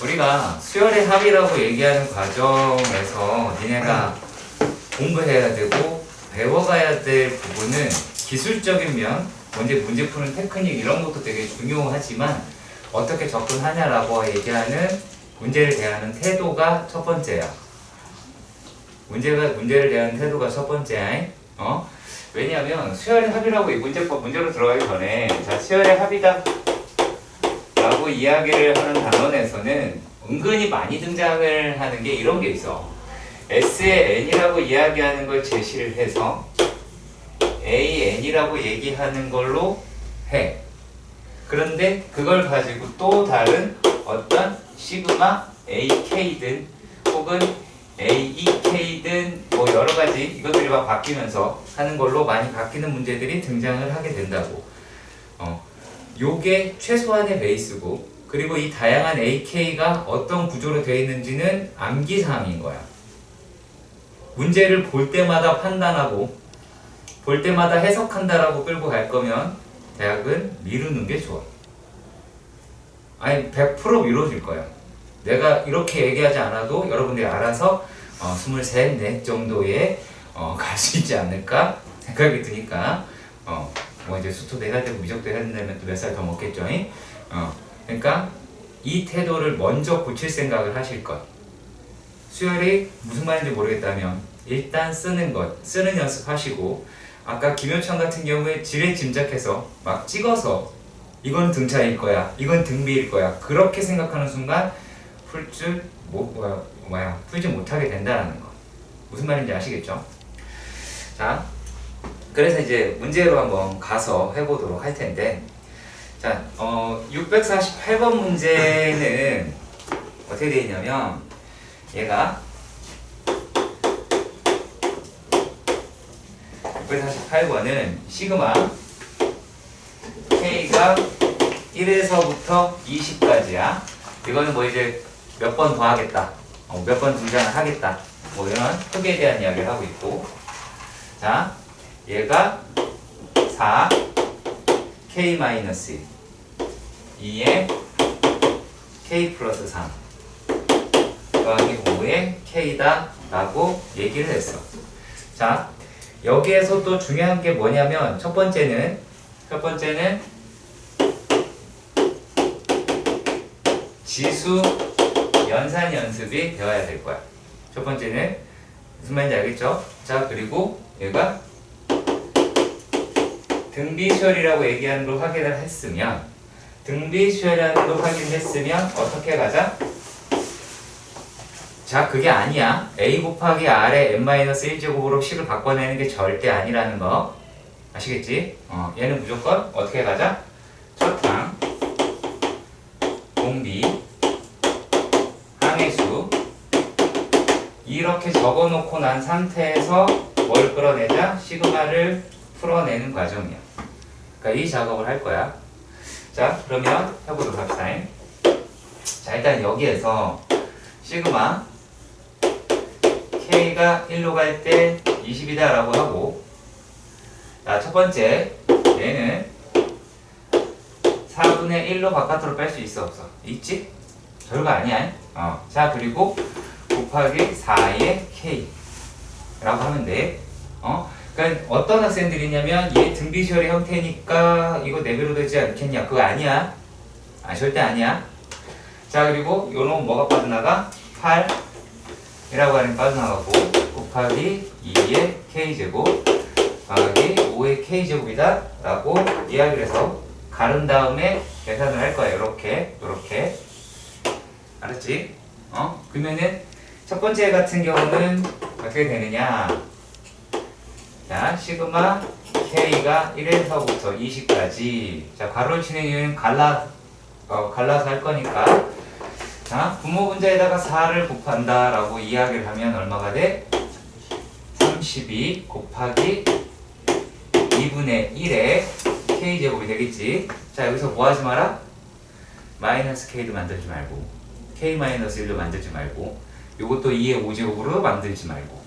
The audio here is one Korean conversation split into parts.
우리가 수열의 합이라고 얘기하는 과정에서 니네가 공부해야 되고 배워가야 될 부분은 기술적인 면, 문제 푸는 테크닉 이런 것도 되게 중요하지만 어떻게 접근하냐라고 얘기하는 문제를 대하는 태도가 첫 번째야. 문제를 대하는 태도가 첫 번째야. 왜냐하면 수열의 합이라고 이 문제로 들어가기 전에 자 수열의 합이다 라고 이야기를 하는 단원에서는 은근히 많이 등장을 하는 게 이런 게 있어. S의 n이라고 이야기하는 걸 제시를 해서 AN이라고 얘기하는 걸로 해. 그런데 그걸 가지고 또 다른 어떤 시그마 AK든 혹은 AEK든 뭐 여러 가지 이것들이 막 바뀌면서 하는 걸로 많이 바뀌는 문제들이 등장을 하게 된다고. 요게 최소한의 베이스고, 그리고 이 다양한 AK가 어떤 구조로 되어 있는지는 암기사항인 거야. 문제를 볼 때마다 판단하고 볼 때마다 해석한다라고 끌고 갈 거면 대학은 미루는 게 좋아. 아니 100% 미뤄질 거야. 내가 이렇게 얘기하지 않아도 여러분들이 알아서 23, 4 정도에 갈 수 있지 않을까 생각이 드니까 뭐 이제 수토도 해야 되고 미적도 해야 된다면 또 몇 살 더 먹겠죠. 그러니까 이 태도를 먼저 고칠 생각을 하실 것. 수열이 무슨 말인지 모르겠다면 일단 쓰는 연습하시고, 아까 김효찬 같은 경우에 지레 짐작해서 막 찍어서 이건 등차일 거야, 이건 등비일 거야 그렇게 생각하는 순간 풀지 못하게 된다는 거. 무슨 말인지 아시겠죠? 자, 그래서 이제 문제로 한번 가서 해보도록 할 텐데, 자, 648번 문제는 어떻게 되어 있냐면 얘가 648번은 시그마 K가 1에서부터 20까지야. 이거는 뭐 이제 몇 번 더 하겠다, 몇 번 등장을 하겠다, 뭐 이런 흑에 대한 이야기를 하고 있고, 자, 얘가 4 K-2에 K 플러스 3 더하기 5에 K다 라고 얘기를 했어. 자, 여기에서 또 중요한 게 뭐냐면 첫 번째는 지수 연산 연습이 되어야 될 거야. 첫 번째는 무슨 말인지 알겠죠? 자, 그리고 얘가 등비수열이라고 얘기하는 걸 확인을 했으면, 등비수열이라는 걸 확인했으면 어떻게 가자? 자, 그게 아니야. a 곱하기 r의 n-1제곱으로 식을 바꿔내는 게 절대 아니라는 거 아시겠지? 얘는 무조건 어떻게 가자? 첫 항, 공비, 항의수 이렇게 적어놓고 난 상태에서 뭘 끌어내자? 시그마를 풀어내는 과정이야. 그러니까 이 작업을 할 거야. 자, 그러면 해보도록 합시다. 자, 일단 여기에서 시그마 K가 1로 갈 때 20이다 라고 하고, 자, 첫 번째 얘는 4분의 1로 바깥으로 뺄 수 있어 없어? 있지? 별거 아니야. 자, 그리고 곱하기 4의 K 라고 하면 돼. 그러니까 어떤 학생들이냐면 얘 등비수열의 형태니까 이거 내배로 되지 않겠냐, 그거 아니야. 절대 아니야. 자, 그리고 요놈 뭐가 빠져나가? 8 이라고 하는 빠져나가고, 곱하기 2의 K제곱 더하기 5의 K제곱이다 라고 이야기를 해서 가른 다음에 계산을 할 거야. 요렇게 알았지? 그러면은 첫 번째 같은 경우는 어떻게 되느냐? 자, 시그마 K가 1에서부터 20까지. 자, 가로를 치는 이유는 갈라서 할 거니까. 자, 분모 분자에다가 4를 곱한다 라고 이야기를 하면 얼마가 돼? 32 곱하기 2분의 1의 K제곱이 되겠지. 자, 여기서 뭐 하지 마라? 마이너스 K도 만들지 말고 K-1도 만들지 말고 요것도 2의 5제곱으로 만들지 말고.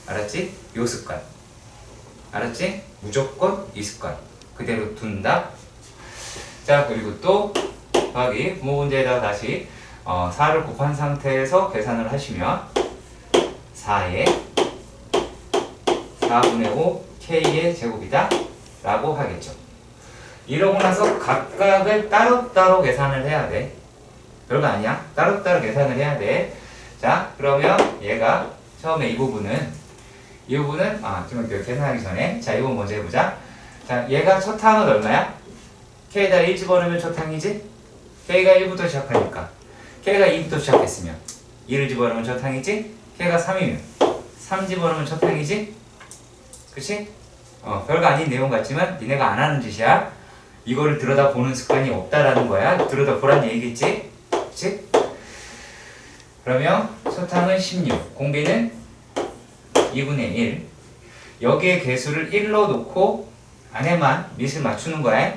알았지? 요 습관 알았지? 무조건 이 습관 그대로 둔다. 자, 그리고 또 더하기 분모 문제에다가 다시 4를 곱한 상태에서 계산을 하시면 4의 4분의 5 K의 제곱이다 라고 하겠죠. 이러고 나서 각각을 따로따로 계산을 해야 돼. 별거 아니야. 따로따로 계산을 해야 돼. 자, 그러면 얘가 처음에 이 부분은 좀 계산하기 전에 자, 이거 먼저 해보자. 자, 얘가 첫 항은 얼마야? K에다 1 집어넣으면 첫 항이지? K가 1부터 시작하니까 K가 2부터 시작했으면 2를 집어넣으면 첫 항이지? K가 3이면 3 집어넣으면 첫 항이지? 그치? 별거 아닌 내용 같지만 니네가 안 하는 짓이야. 이거를 들여다보는 습관이 없다라는 거야. 들여다보란 얘기겠지? 그치? 그러면 첫 항은 16, 공비는 2분의 1. 여기에 개수를 1로 놓고 안에만 밑을 맞추는 거야.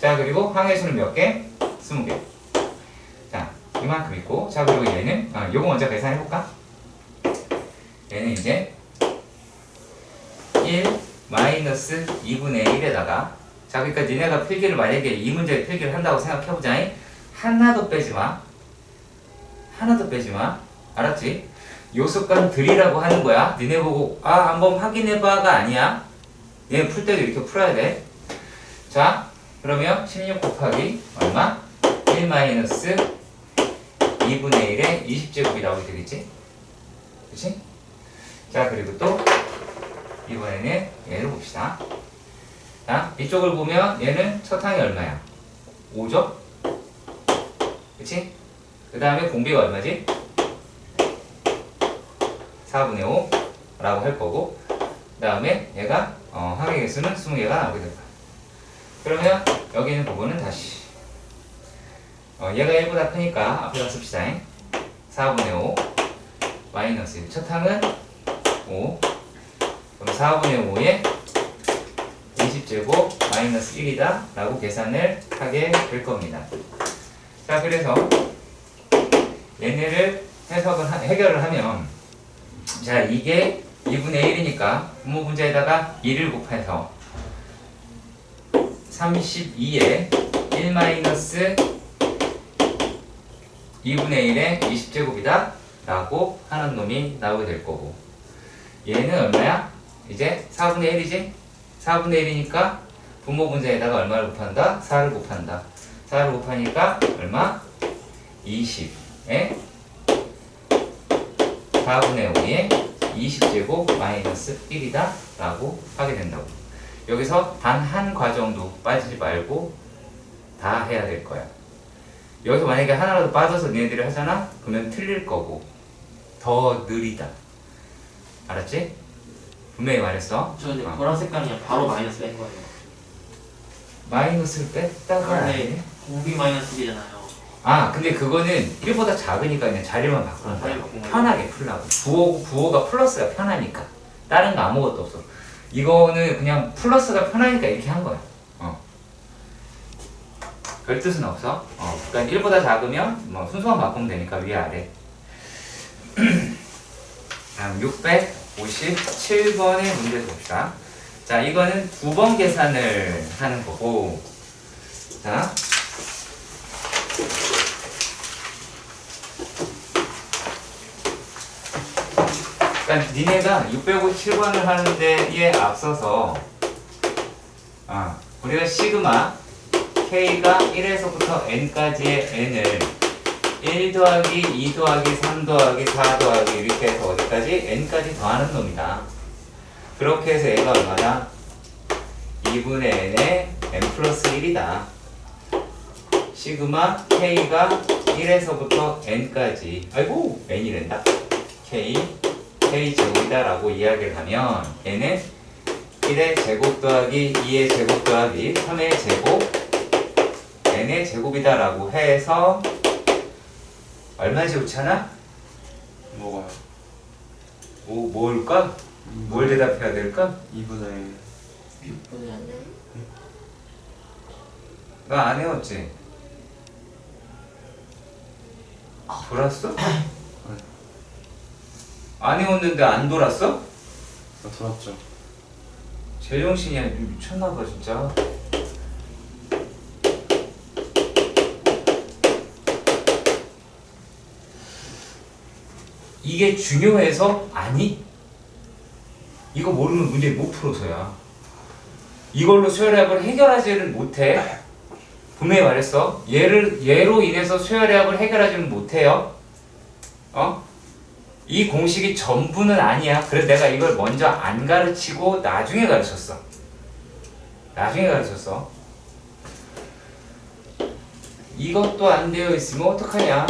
자, 그리고 항의 수는 몇 개? 20개. 자, 이만큼 있고. 자, 그리고 얘는 요거 먼저 계산해볼까? 얘는 이제 1 마이너스 2분의 1에다가 자, 그러니까 니네가 필기를 만약에 이 문제 필기를 한다고 생각해보자. 하나도 빼지마. 하나도 빼지마. 알았지? 요습관 들이라고 하는 거야. 니네 보고 한번 확인해봐가 아니야. 얘 풀 때도 이렇게 풀어야 돼. 자, 그러면 16 곱하기 얼마? 1 마이너스 2분의 1의 20제곱이 나오게 되겠지? 그치? 자, 그리고 또 이번에는 얘를 봅시다. 자, 이쪽을 보면 얘는 첫 항이 얼마야? 5죠? 그치? 그 다음에 공비가 얼마지? 4분의 5 라고 할 거고, 그 다음에 얘가 항의 개수는 20개가 나오게 될 거야. 그러면 여기 있는 부분은 다시 얘가 1보다 크니까 앞에다 씁시다. 4분의 5 마이너스 1. 첫 항은 5. 그럼 4분의 5에 20제곱 마이너스 1이다 라고 계산을 하게 될 겁니다. 자, 그래서 얘네를 해결을 하면 자, 이게 2분의 1이니까 분모 분자에다가 2를 곱해서 32에 1 마이너스 2분의 1의 20제곱이다 라고 하는 놈이 나오게 될 거고, 얘는 얼마야? 이제 4분의 1이지? 4분의 1이니까 분모 분자에다가 얼마를 곱한다? 4를 곱한다. 4를 곱하니까 얼마? 20에 4분의 5에 20제곱 마이너스 1이다 라고 하게 된다고. 여기서 단 한 과정도 빠지지 말고 다 해야 될 거야. 여기서 만약에 하나라도 빠져서 니네들이 하잖아? 그러면 틀릴 거고 더 느리다. 알았지? 분명히 말했어. 저 근데 보라 색깔이 그냥 바로 마이너스 뺀 거예요. 마이너스를 뺐다가 원래 공비 마이너스 1이잖아요. 근데 그거는 1보다 작으니까 그냥 자리만 바꾸는 거야. 바꾼 거야. 편하게 풀라고. 부호가 플러스가 편하니까. 다른 거 아무것도 없어. 이거는 그냥 플러스가 편하니까 이렇게 한 거야. 별 뜻은 없어. 그러니까 1보다 작으면 뭐 순서만 바꾸면 되니까 위아래. 다음 657번의 문제 봅시다. 자, 이거는 2번 계산을 하는 거고, 자, 그러니까 니네가 657번을 하는 데에 앞서서 우리가 시그마 K가 1에서부터 N까지의 N을 1 더하기 2 더하기 3 더하기 4 더하기 이렇게 해서 어디까지? N까지 더하는 놈이다. 그렇게 해서 얘가 얼마나? 2분의 N의 N 플러스 1이다. 시그마 K가 1에서부터 N까지 N이란다. K 제곱이다 라고 이야기를 하면 얘는 1의 제곱 더하기 2의 제곱 더하기 3의 제곱 N의 제곱이다 라고 해서 얼마지 오차나? 뭐가요? 뭘까? 뭘 대답해야 될까? 2분의 6분의 1. 너 안 외웠지? 돌았어? 안 외웠는데 안 돌았어? 돌았죠. 제정신이 미쳤나봐 진짜. 이게 중요해서? 아니. 이거 모르면 문제 못 풀어서야. 이걸로 수열합을 해결하지는 못해. 분명히 말했어. 얘로 인해서 수열합을 해결하지는 못해요. 이 공식이 전부는 아니야. 그래서 내가 이걸 먼저 안 가르치고 나중에 가르쳤어. 이것도 안 되어 있으면 어떡하냐.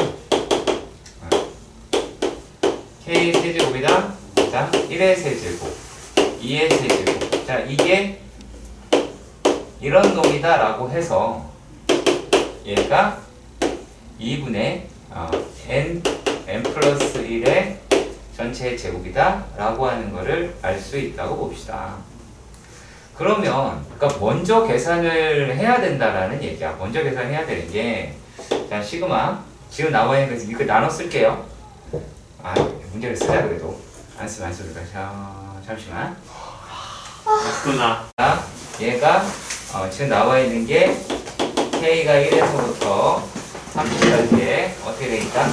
K 세제곱이다. 자, 1의 세제곱, 2의 세제곱. 자, 이게 이런 놈이다 라고 해서 얘가 2분의 n 플러스 1의 전체의 제곱이다 라고 하는 거를 알 수 있다고 봅시다. 그러면 그러니까 먼저 계산을 해야 된다라는 얘기야. 먼저 계산해야 되는 게, 자, 시그마 지금 나와 있는 거 이거 나눠 쓸게요. 문제를 쓰자. 그래도 안 쓰면 안 써도 돼. 자, 잠시만. 맞구나. 자, 얘가 지금 나와 있는 게 K가 1에서부터 30까지에 어떻게 되니까?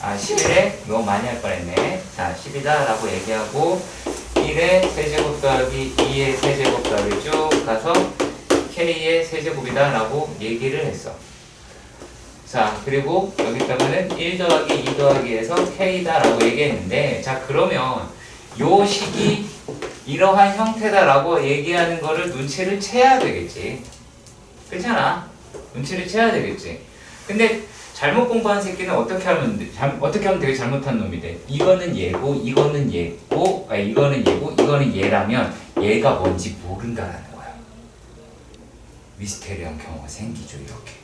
11에 너무 많이 할 뻔했네. 자, 10이다 라고 얘기하고 1의 세제곱 더하기 2의 세제곱 더하기 쭉 가서 K의 세제곱이다 라고 얘기를 했어. 자, 그리고 여기다가는 1 더하기 2 더하기 해서 K다 라고 얘기했는데, 자, 그러면 요 식이 이러한 형태다 라고 얘기하는 거를 눈치를 채야 되겠지. 그렇잖아. 눈치를 채야 되겠지. 근데 잘못 공부한 새끼는 어떻게 하면 되게 잘못한 놈이 돼. 이거는 얘고, 이거는 얘고, 이거는 얘고, 이거는 얘라면 얘가 뭔지 모른다라는 거야. 미스테리한 경우가 생기죠, 이렇게.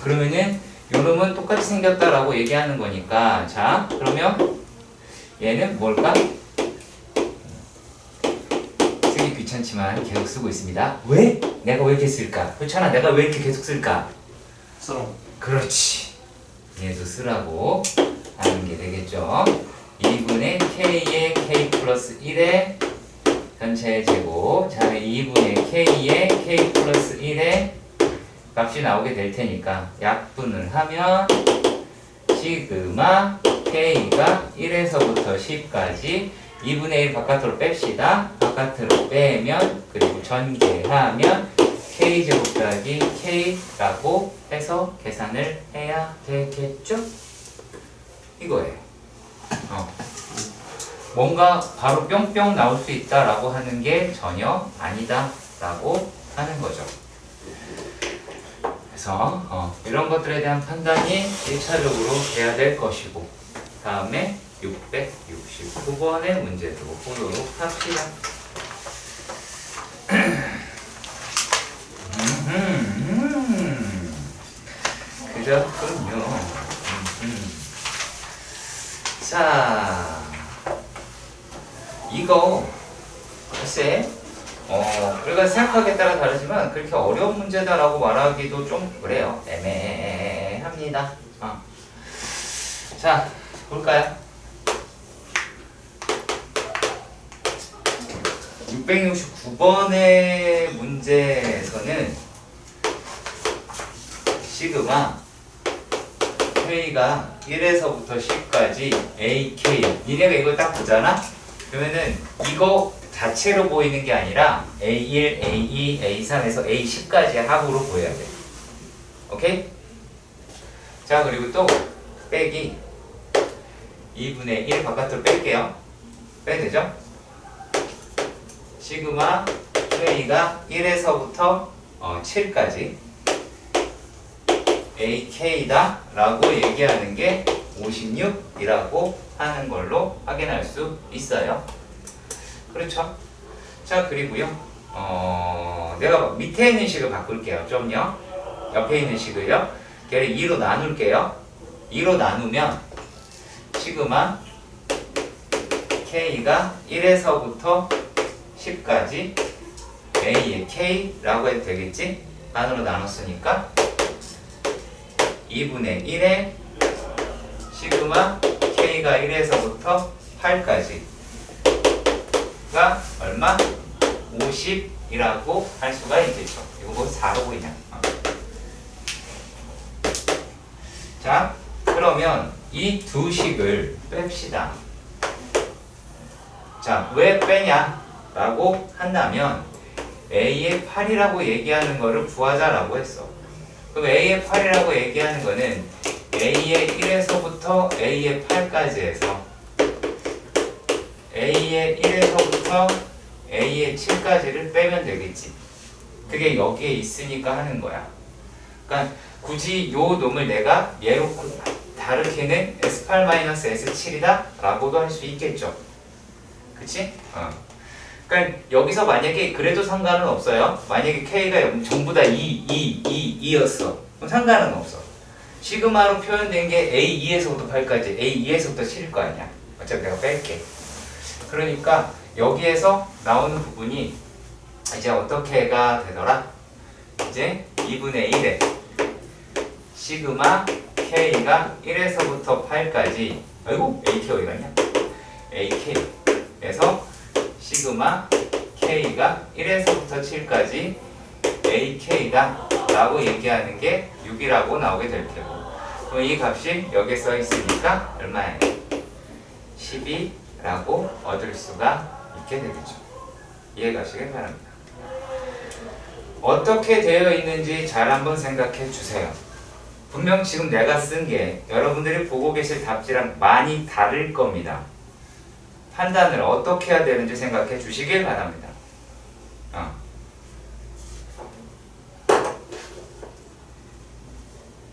그러면은 요놈은 똑같이 생겼다라고 얘기하는 거니까, 자, 그러면 얘는 뭘까? 쓰기 귀찮지만 계속 쓰고 있습니다. 왜? 내가 왜 이렇게 쓸까? 그렇잖아. 내가 왜 이렇게 계속 쓸까? 그렇지. 얘도 쓰라고 하는 게 되겠죠. 2분의 K의 K 플러스 1의 전체의 제곱. 자, 2분의 K의 K 플러스 1의 값이 나오게 될 테니까 약분을 하면 시그마 K가 1에서부터 10까지 2분의 1 바깥으로 뺍시다. 바깥으로 빼면, 그리고 전개하면 K제곱 더하기 K라고 해서 계산을 해야 되겠죠? 이거예요. 뭔가 바로 뿅뿅 나올 수 있다라고 하는 게 전혀 아니다라고 하는 거죠. 그래서 이런 것들에 대한 판단이 1차적으로 돼야 될 것이고, 다음에 669번의 문제로 보도록 합시다. 그렇군요. 자, 이거 글쎄 우리가 생각하기에 따라 다르지만 그렇게 어려운 문제다라고 말하기도 좀 그래요. 애매합니다. 자, 볼까요? 669번의 문제에서는 시그마 K가 1에서부터 10까지 AK, 니네가 이걸 딱 보잖아? 그러면은 이거 자체로 보이는 게 아니라 A1, A2, A3에서 A10까지 합으로 보여야 돼. 오케이? 자, 그리고 또 빼기 2분의 1 바깥으로 뺄게요. 빼야 되죠? 시그마 K가 1에서부터 7까지 AK다 라고 얘기하는 게 56이라고 하는 걸로 확인할 수 있어요. 그렇죠? 자, 그리고요 내가 밑에 있는 식을 바꿀게요. 좀요. 옆에 있는 식을요. 걔를 2로 나눌게요. 2로 나누면 시그마 K가 1에서부터 10까지 A의 K라고 해도 되겠지? 반으로 나눴으니까 2분의 1에 시그마 K가 1에서부터 8까지가 얼마? 50이라고 할 수가 있겠죠. 이거 뭐 4로 보이냐? 자, 그러면 이 두 식을 뺍시다. 자, 왜 빼냐? 라고 한다면 A의 8이라고 얘기하는 거를 구하자라고 했어. 그럼 A의 8이라고 얘기하는 거는 A의 1에서부터 A의 8까지 해서 A의 1에서부터 A의 7까지를 빼면 되겠지. 그게 여기에 있으니까 하는 거야. 그러니까 굳이 요 놈을 내가 얘로 다르게는 S8-S7이다 라고도 할 수 있겠죠. 그치? 그러니까 여기서 만약에 그래도 상관은 없어요. 만약에 K가 전부 다 2였어. 그럼 상관은 없어. 시그마로 표현된 게 A2에서부터 8까지, A2에서부터 7일 거 아니야. 어차피 내가 뺄게. 그러니까 여기에서 나오는 부분이 이제 어떻게가 되더라? 이제 2분의 1에 시그마 K가 1에서부터 8까지, 아이고 AK 어디 갔냐? AK에서 시그마 K가 1에서부터 7까지 AK다 라고 얘기하는 게 6이라고 나오게 될 테고, 그럼 이 값이 여기에 써 있으니까 얼마예요? 12라고 얻을 수가 있게 되겠죠. 이해가시길 바랍니다. 어떻게 되어 있는지 잘 한번 생각해 주세요. 분명 지금 내가 쓴 게 여러분들이 보고 계실 답지랑 많이 다를 겁니다. 판단을 어떻게 해야 되는지 생각해 주시길 바랍니다.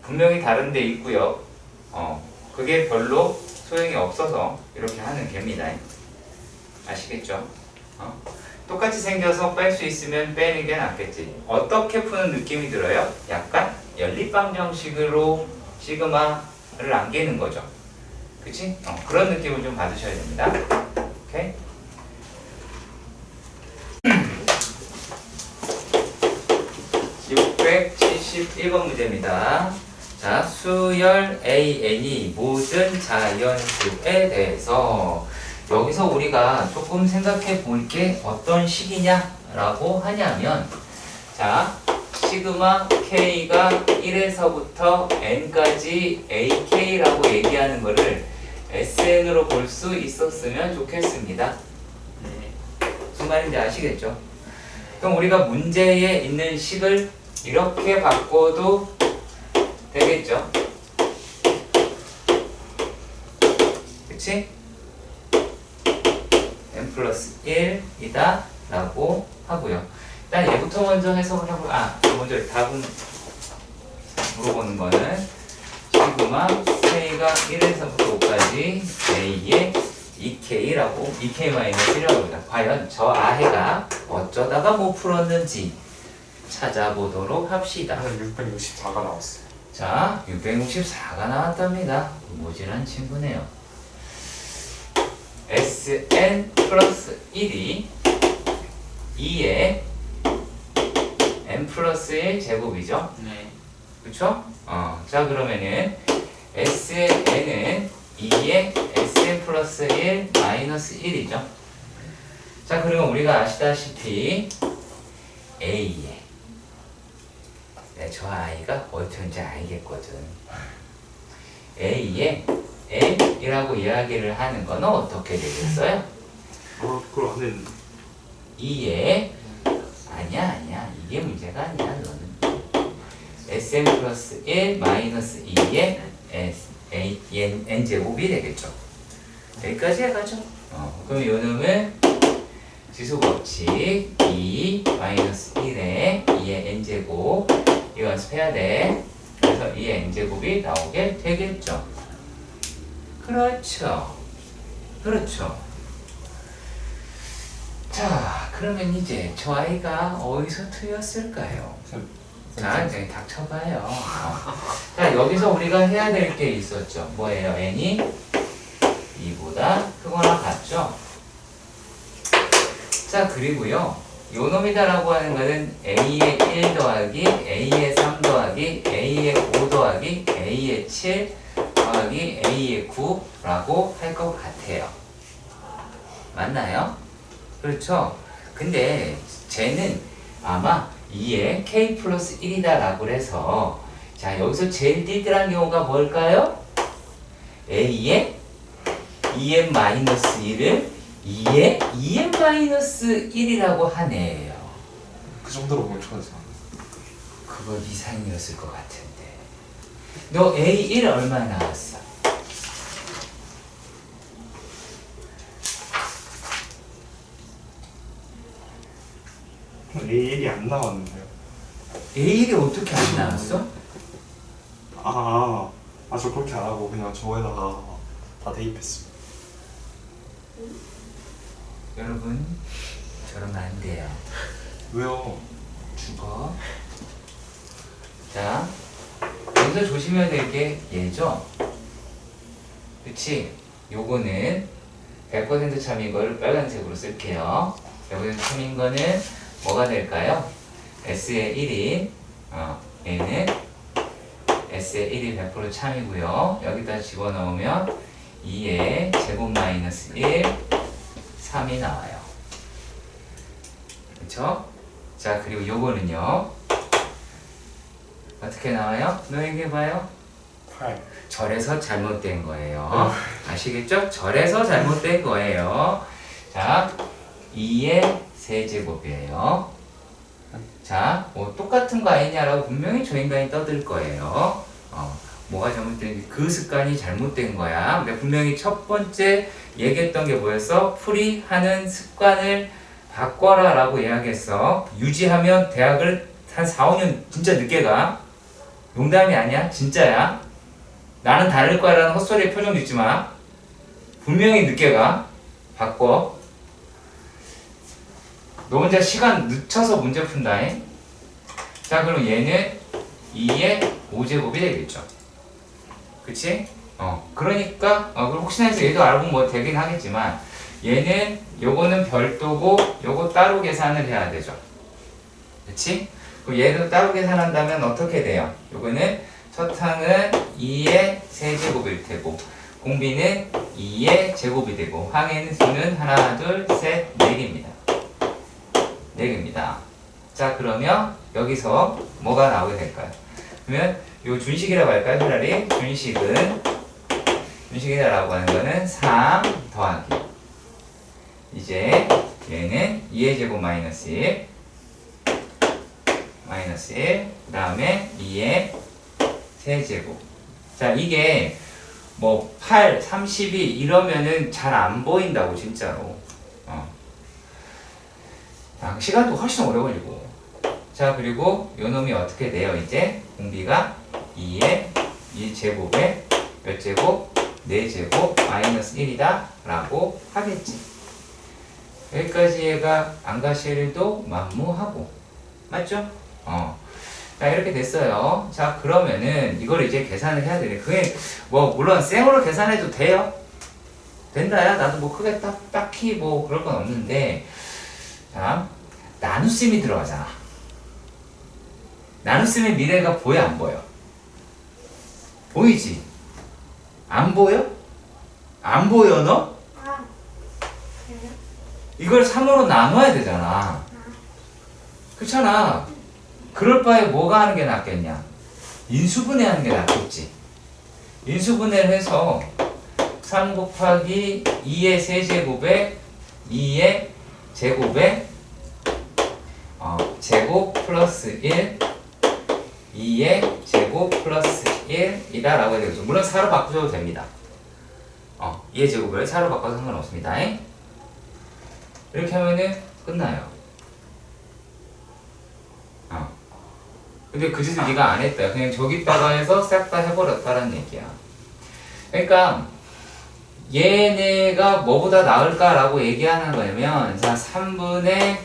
분명히 다른 데 있고요. 그게 별로 소용이 없어서 이렇게 하는 겁니다. 아시겠죠? 똑같이 생겨서 뺄 수 있으면 빼는 게 낫겠지. 어떻게 푸는 느낌이 들어요? 약간 연립방정식으로 시그마를 남기는 거죠. 그치? 그런 느낌을 좀 받으셔야 됩니다. 오케이? (671번) 문제입니다. 자, 수열 AN이 모든 자연수에 대해서 여기서 우리가 조금 생각해 볼 게 어떤 식이냐라고 하냐면, 자, 시그마 K가 1에서부터 N까지 AK라고 얘기하는 거를 SN으로 볼 수 있었으면 좋겠습니다. 무슨 말인지 아시겠죠? 그럼 우리가 문제에 있는 식을 이렇게 바꿔도 되겠죠? 그치? n 플러스 1이다 라고 하고요. 일단 얘부터 먼저 해석을 해보고, 먼저 답은 물어보는 거는 시그마 K가 1에서부터 5까지 A의 2K라고 2K-1이라고 합니다. 과연 저 아해가 어쩌다가 못 풀었는지 찾아보도록 합시다. 664가 나왔어요. 자, 664가 나왔답니다. 모질한 친구네요. Sn 플러스 1이 2의 n 플러스 1 제곱이죠? 네. 그쵸? 자, 그러면은 Sn은 2의 Sn 플러스 1 마이너스 1이죠? 자, 그리고 우리가 아시다시피 A에 저 아이가 어떤지 알겠거든. A에 N이라고 이야기를 하는 거는 어떻게 되겠어요? 그걸 하는 2에 아니야 이게 문제가 아니야. 너는 Sn 플러스 1 마이너스 2의 N제곱이 되겠죠. 여기까지 해가죠. 그럼 요 놈은 지수법칙 2 마이너스 1에 2의 N제곱 이거 연습해야 돼. 그래서 2의 N제곱이 나오게 되겠죠. 그렇죠. 자, 그러면 이제 저 아이가 어디서 틀렸을까요? 자, 이제 닥쳐봐요. 자, 여기서 우리가 해야 될 게 있었죠. 뭐예요? n이 2보다 크거나 같죠? 자, 그리고요. 요 놈이다라고 하는 거는 a의 1 더하기 a의 3 더하기 a의 5 더하기 a의 7 더하기 a의 9라고 할 것 같아요. 맞나요? 그렇죠? 근데 쟤는 아마 2에 k 플러스 1이다 라고 해서, 자, 여기서 제일 띠들한 경우가 뭘까요? A에 2n-1을 2에 2n-1이라고 하네요. 그 정도로 보면 초대서. 그건 이상이었을 것 같은데. 너 A1 얼마 나왔어? A1이 안 나왔는데요. A1이 어떻게 안 나왔어? 저 그렇게 안 하고 그냥 저에다가 다 대입했습니다. 여러분, 저러면 안 돼요. 왜요? 죽어. 자, 여기서 조심해야 될 게 얘죠? 그치? 요거는 100% 참인 거를 빨간색으로 쓸게요. 100% 참인 거는 뭐가 될까요? S의 1인, 얘는 S의 1이 100% 참이고요. 여기다 집어넣으면 2의 제곱 마이너스 1, 3이 나와요. 그쵸? 자, 그리고 요거는요. 어떻게 나와요? 너 얘기해봐요. 8. 절에서 잘못된 거예요. 아시겠죠? 절에서 잘못된 거예요. 자, 2의 세제곱이에요. 자, 뭐 똑같은 거 아니냐라고 분명히 저 인간이 떠들 거예요. 뭐가 잘못된지 그 습관이 잘못된 거야. 근데 분명히 첫 번째 얘기했던 게 뭐였어? 풀이하는 습관을 바꿔라 라고 이야기했어. 유지하면 대학을 한 4, 5년 진짜 늦게 가. 농담이 아니야. 진짜야. 나는 다를 거야 라는 헛소리의 표정 짓지 마. 분명히 늦게 가. 바꿔. 너 혼자 시간 늦춰서 문제 푼다잉. 자, 그럼 얘는 2의 5제곱이 되겠죠. 그치? 그러니까, 그럼 혹시나 해서 얘도 알고 뭐 되긴 하겠지만, 얘는, 요거는 별도고, 요거 따로 계산을 해야 되죠. 그치? 그럼 얘도 따로 계산한다면 어떻게 돼요? 요거는, 첫 항은 2의 세제곱일 테고, 공비는 2의 제곱이 되고, 항의 수는 하나, 둘, 셋, 4개입니다. 4개입니다. 자, 그러면 여기서 뭐가 나오게 될까요? 그러면 요 준식이라고 할까요? 차라리 준식이라고 하는 거는 3 더하기 이제 얘는 2의 제곱 마이너스 1 그 다음에 2의 세제곱. 자, 이게 뭐 8, 32 이러면은 잘 안 보인다고 진짜로. 시간도 훨씬 오래 걸리고. 자, 그리고 요 놈이 어떻게 돼요? 이제 공비가 2의 1제곱에 몇 제곱? 4제곱 마이너스 1이다 라고 하겠지. 여기까지 얘가 안가시일도 만무하고. 맞죠? 자, 이렇게 됐어요. 자, 그러면은 이걸 이제 계산을 해야 되네. 그게 뭐 물론 생으로 계산해도 돼요. 된다야. 나도 뭐 크게 딱히 뭐 그럴 건 없는데. 자, 나눗셈이 들어가잖아. 나눗셈의 미래가 보여, 안 보여? 보이지? 안 보여? 안 보여, 너? 이걸 3으로 나눠야 되잖아. 그렇잖아. 그럴 바에 뭐가 하는 게 낫겠냐? 인수분해하는 게 낫겠지. 인수분해를 해서 3 곱하기 2의 세제곱에 2의 제곱에 제곱 플러스 1 2의 제곱 플러스 1이다 라고 해야 되겠죠. 물론 4로 바꾸셔도 됩니다. 2의 제곱을 4로 바꿔도 상관없습니다. 이렇게 하면은 끝나요. 근데 그 짓을 네가 안 했다. 그냥 저기다가 해서 싹 다 해버렸다라는 얘기야. 그러니까 얘네가 뭐보다 나을까라고 얘기하는 거냐면, 자, 3분의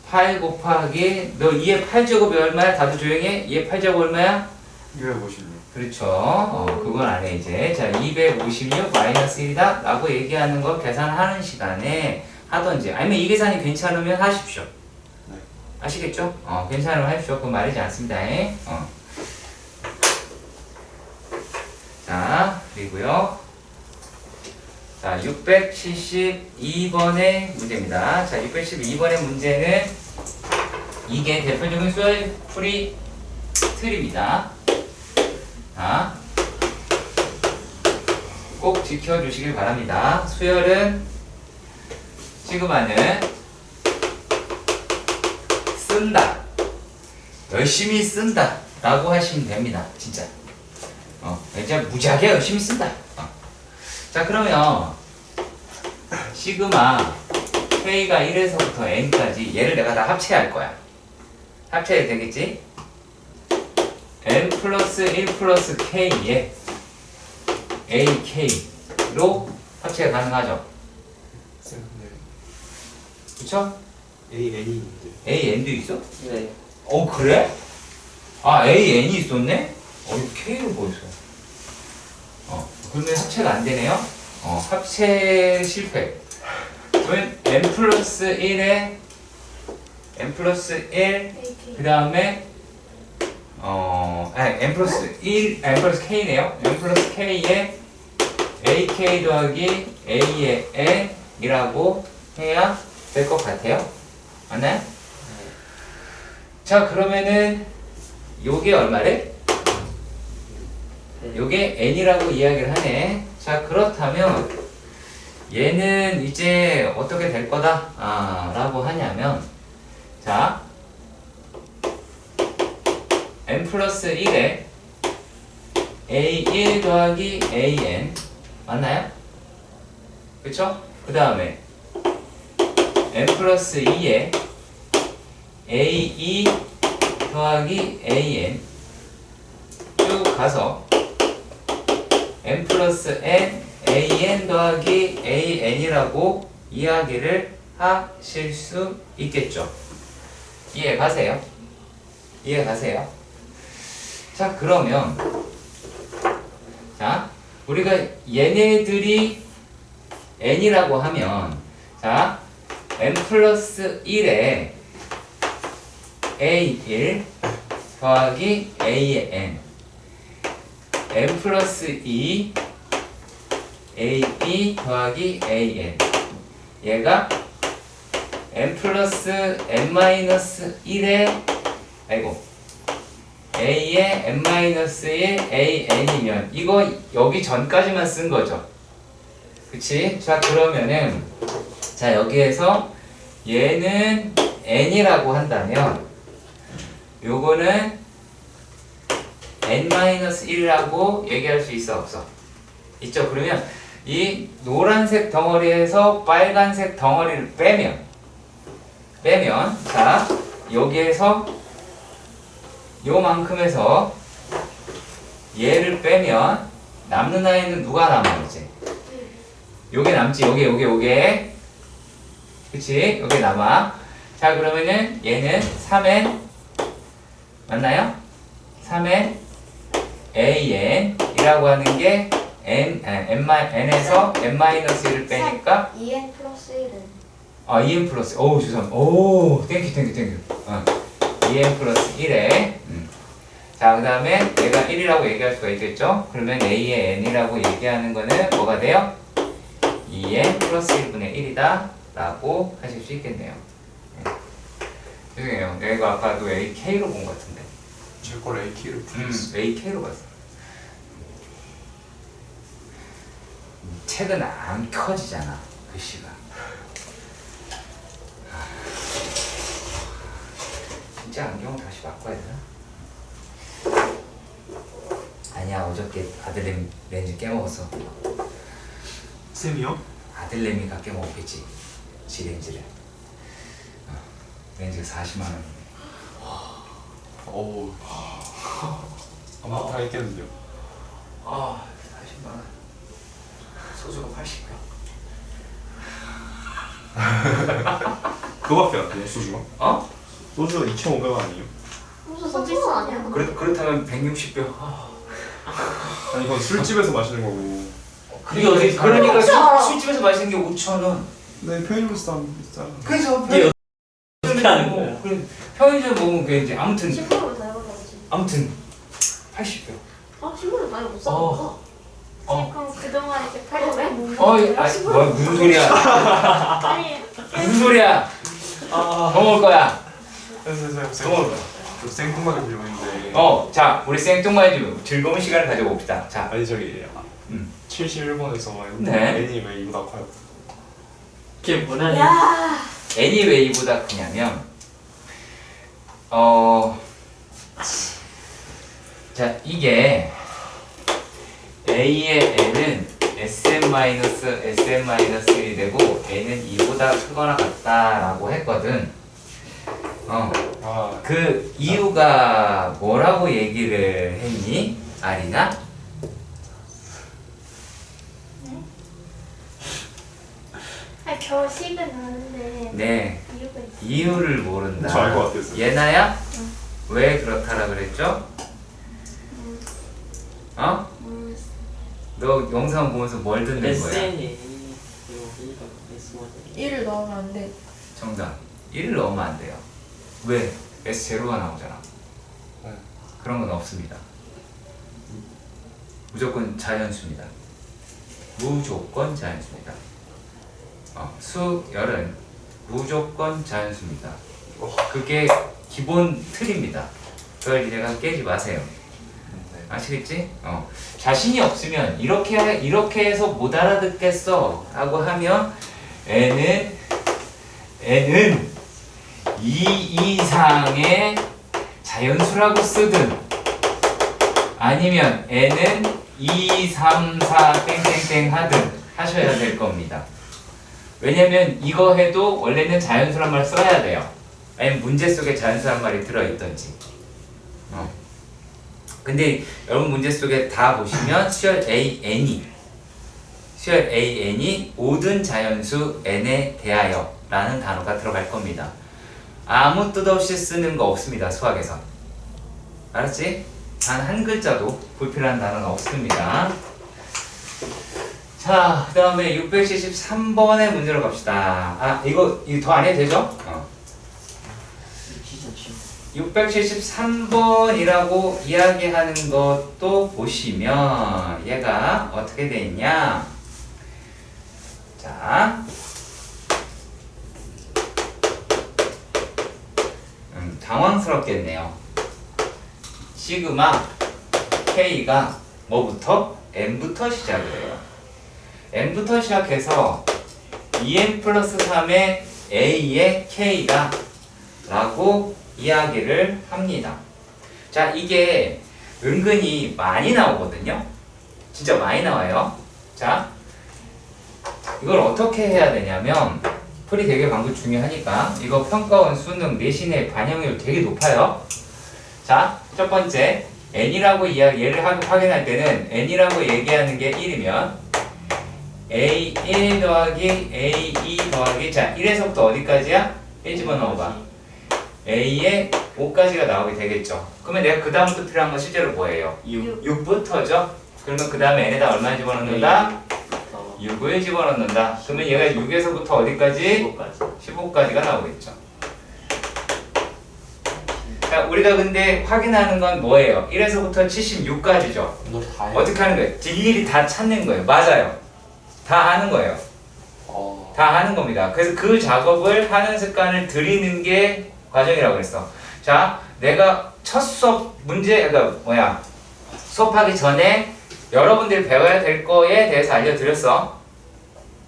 8 곱하기 너 2의 8제곱이 얼마야? 다들 조용히 해. 2의 8제곱 얼마야? 256. 그렇죠. 그건 안 해 이제. 자, 256 마이너스 1이다 라고 얘기하는 거 계산하는 시간에 하던지, 아니면 이 계산이 괜찮으면 하십시오. 네. 아시겠죠? 괜찮으면 하십시오. 그건 말이지 않습니다. 자, 그리고요. 자, 672번의 문제입니다. 자, 672번의 문제는 이게 대표적인 풀이 틀입니다. 자, 꼭 지켜주시길 바랍니다. 수열은 시그마는 쓴다, 열심히 쓴다 라고 하시면 됩니다. 진짜 진짜 무지하게 열심히 쓴다. 자, 그러면 시그마 K가 1에서부터 N까지 얘를 내가 다 합체할 거야. 합체해도 되겠지? N 플러스 1 플러스 K에 AK로 합체가 가능하죠. 쌤, 네. 그쵸? AN이 있는데. AN도 있어? 네. 그래? 아, AN이 있었네? 이거 K로 보였어. 그러면 합체가 안 되네요? 합체 실패. 그러면 N 플러스 1에 N 플러스 1, 그 다음에 N 플러스 1, N 플러스 K네요. N 플러스 K에 AK 더하기 A의 N이라고 해야 될 것 같아요. 맞나요? 자, 그러면은 요게 얼마래? 요게 N이라고 이야기를 하네. 자, 그렇다면 얘는 이제 어떻게 될 거다 라고 하냐면, 자, N 플러스 1에 A1 더하기 AN 맞나요? 그쵸? 그 다음에 N 플러스 2에 A2 더하기 AN 쭉 가서 N 플러스 N AN 더하기 AN이라고 이야기를 하실 수 있겠죠. 이해 가세요? 이해 가세요? 자, 그러면 자, 우리가 얘네들이 N이라고 하면, 자, N 플러스 1에 A1 더하기 A의 N, N 플러스 2 A2 더하기 AN, 얘가 N 플러스 N 마이너스 1에 A의 N 마이너스 1 AN이면 이거 여기 전까지만 쓴 거죠. 그치? 자, 그러면은 자, 여기에서 얘는 N이라고 한다면 요거는 N-1이라고 얘기할 수 있어, 없어? 있죠? 그러면 이 노란색 덩어리에서 빨간색 덩어리를 빼면 자, 여기에서 요만큼에서 얘를 빼면 남는 아이는 누가 남아있지? 요게 남지, 요게 그치? 요게 남아. 자, 그러면은 얘는 3n 맞나요? 3n AN이라고 하는 게 N에서 N-1을 빼니까 2n 플러스 1은 2n 플러스, 죄송합니다. 땡큐. 2n 플러스 1에 자, 그 다음에 얘가 1이라고 얘기할 수가 있겠죠? 그러면 A의 N이라고 얘기하는 거는 뭐가 돼요? 2n 플러스 1분의 1이다 라고 하실 수 있겠네요. 죄송해요. 내가 아까도 AK로 본 것 같은데. 제 걸 AK를 풀었어. AK로 봤어. 책은 안 커지잖아, 글씨가. 진짜 안경 다시 바꿔야 되나? 아니야, 어저께 아들 렌즈 깨먹었어. 쌤이요? 아들 램이가 깨먹었겠지, 지 렌즈를. 렌즈가 40만 원. 어우. 아마 다 했겠는데요. 40만 원. 소주가 80개. 그거밖에 안 돼요, 소주가? 소주가 2,500원 아니에요? 무슨 서비스 아니야? 그렇다면 160병. 아니 이건 술집에서 마시는 거고. 그게 어디? 그러니까 그렇죠. 술집에서 마시는 게 5,000원. 네, 편의점에서 비싸. 그래서 이게 편의점 하는 거야? 편의점 먹으면 그 이제 아무튼 신부를 다 해보자지. 80병. 신부를 다 해못 사니까. 그럼 그동안 이제 팔려면 못 뭐야, 무슨 소리야? 아니 무슨 소리야? 더 먹을 거야. 더 먹을 거야. 저 생뚱맞은 질문인데. 자, 우리 생뚱맞이 즐거운 시간을 가져봅시다. 자, 아니 저기 71번에서 네. n이 왜 이보다 커요? 그게 뭐라니? 야. n이 왜 2보다 크냐면 자 이게 a의 n은 sn-sn-1이 되고 n은 2보다 크거나 같다라고 했거든. 아, 그 이유가 뭐라고 얘기를 했니? 아리나? 아니 저 식은 아는데 네. 이유가 있어. 이유를 모른다. 저 알 것 같았어요. 예나야? 응. 왜 그렇다라 그랬죠? 어? 너 영상 보면서 뭘 듣는 거야? SN이 여기가 S1이 1을 넣으면 안 돼. 정답. 1을 넣으면 안 돼요. 왜? S0가 나오잖아. 네. 그런 건 없습니다. 무조건 자연수입니다. 무조건 자연수입니다. 수열은 무조건 자연수입니다. 그게 기본 틀입니다. 그걸 내가 깨지 마세요. 네. 아시겠지? 자신이 없으면 이렇게 해서 못 알아듣겠어 라고 하면 n은 2 이상의 자연수라고 쓰든 아니면 n은 2, 3, 4 땡땡땡 하든 하셔야 될 겁니다. 왜냐면 이거 해도 원래는 자연수란 말 써야 돼요. 아니면 문제 속에 자연수란 말이 들어있던지. 근데 여러분 문제 속에 다 보시면 수열 AN이 모든 자연수 n에 대하여 라는 단어가 들어갈 겁니다. 아무 뜻 없이 쓰는 거 없습니다. 수학에서. 알았지? 단 한 글자도 불필요한 단어는 없습니다. 자, 그 다음에 673번의 문제로 갑시다. 이거 더 안 해도 되죠? 진짜 쉬워. 673번이라고 이야기하는 것도 보시면 얘가 어떻게 돼 있냐? 자, 당황스럽겠네요. 시그마 K가 뭐부터? M부터 시작을 해요. M부터 시작해서 2M 플러스 3의 A의 K다 라고 이야기를 합니다. 자, 이게 은근히 많이 나오거든요. 진짜 많이 나와요. 자, 이걸 어떻게 해야 되냐면 풀이 되게 방금 중요하니까 이거 평가원 수능 내신의 반영률 되게 높아요. 자, 첫 번째 n이라고 얘를 확인할 때는 n이라고 얘기하는 게 1이면 a1 더하기 a2 더하기 자 1에서부터 어디까지야? 1 집어넣어봐. a의 5까지가 나오게 되겠죠. 그러면 내가 그 다음부터 필요한 건 실제로 뭐예요? 6부터죠. 그러면 그 다음에 n에다 얼마 집어넣는다? 6을 집어넣는다. 그러면 얘가 6에서부터 어디까지? 15까지가 나오겠죠. 자, 우리가 근데 확인하는 건 뭐예요? 1에서부터 76까지죠. 너다 해. 어떻게 하는 거예요? 일일이 다 찾는 거예요. 맞아요. 다 하는 거예요. 다 하는 겁니다. 그래서 그 작업을 하는 습관을 들이는 게 과정이라고 그랬어. 자, 내가 첫 수업 수업하기 전에 여러분들이 배워야 될 거에 대해서 알려드렸어.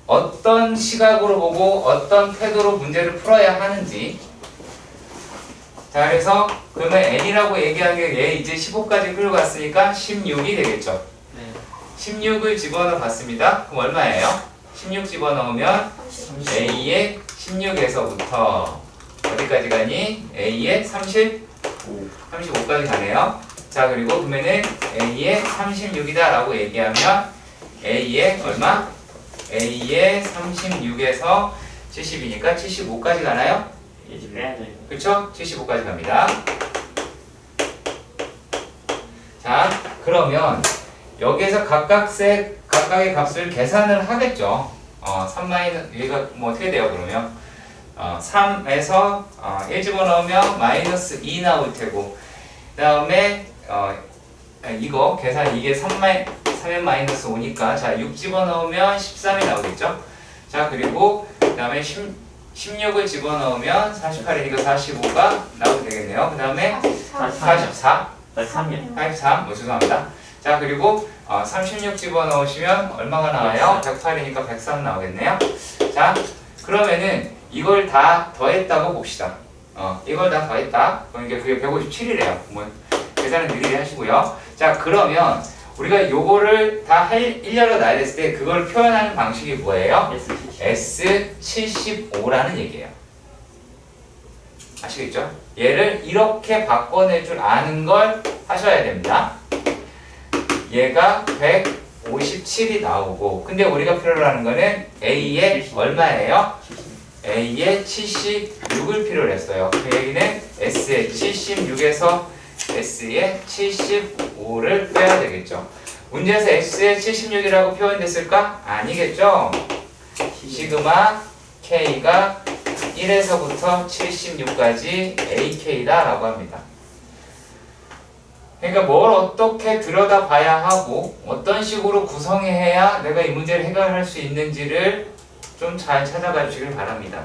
어떤 시각으로 보고 어떤 태도로 문제를 풀어야 하는지. 자, 그래서 그러면 n이라고 얘기한 게 얘 이제 15까지 끌고 갔으니까 16이 되겠죠. 네. 16을 집어넣어 봤습니다. 그럼 얼마예요? 16 집어넣으면 A의 16에서부터 어디까지 가니? A의 35까지 가네요. 자, 그리고 그러면은 A의 36이다 라고 얘기하면 A의 얼마? A의 36에서 70이니까 75까지 가나요? 이제 빼야 돼. 그쵸? 75까지 갑니다. 자, 그러면 여기에서 각각의 값을 계산을 하겠죠. 3 얘가 뭐 어떻게 돼요, 그러면? 3에서 1 집어넣으면 마이너스 2 나올 테고, 그 다음에 이거 계산 이게 3의 마이너스 5니까 자, 6 집어넣으면 13이 나오겠죠. 자, 그리고 그 다음에 16을 집어넣으면 48이니까 45가 나오게 되겠네요. 그 다음에 44, 3이야. 83, 죄송합니다. 자, 그리고 36 집어넣으시면 얼마가 나와요? 108이니까 103 나오겠네요. 자, 그러면은 이걸 다 더했다고 봅시다. 이걸 다 더했다. 그러니까 그게 157이래요. 뭐 계산은 미리 하시고요. 자, 그러면 우리가 요거를 다 일렬로 놔야 됐을 때 그걸 표현하는 방식이 뭐예요? S75라는 얘기예요. 아시겠죠? 얘를 이렇게 바꿔낼 줄 아는 걸 하셔야 됩니다. 얘가 157이 나오고, 근데 우리가 필요로 하는 거는 A의 얼마예요? A의 76을 필요로 했어요. 그 얘기는 S의 76에서 S의 75를 빼야 되겠죠. 문제에서 S의 76이라고 표현됐을까? 아니겠죠? 시그마 K가 1에서부터 76까지 AK다 라고 합니다. 그러니까 뭘 어떻게 들여다봐야 하고 어떤 식으로 구성해야 내가 이 문제를 해결할 수 있는지를 좀 잘 찾아가 주시길 바랍니다.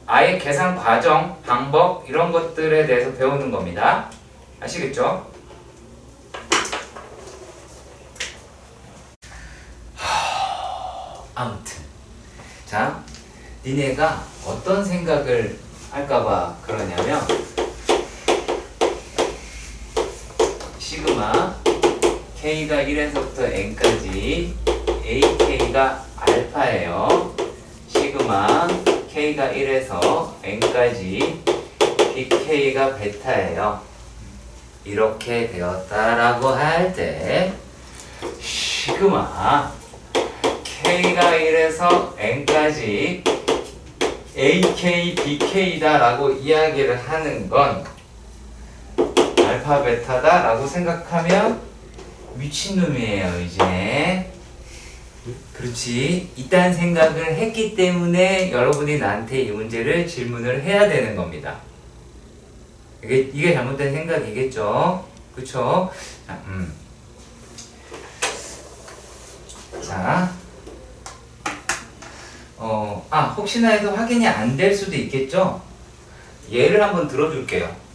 아예 계산 과정, 방법 이런 것들에 대해서 배우는 겁니다. 아시겠죠? 아무튼 자, 니네가 어떤 생각을 할까봐 그러냐면 시그마 K가 1에서부터 N까지 AK가 알파예요. 시그마 K가 1에서 N까지 BK가 베타예요. 이렇게 되었다라고 할 때 시그마 K가 1에서 N까지 AK, BK다 라고 이야기를 하는 건 알파, 베타다 라고 생각하면 미친놈이에요 이제. 그렇지. 이딴 생각을 했기 때문에 여러분이 나한테 이 문제를 질문을 해야 되는 겁니다. 이게 잘못된 생각이겠죠? 그쵸? 자, 혹시나 해서 확인이 안 될 수도 있겠죠? 예를 한번 들어줄게요.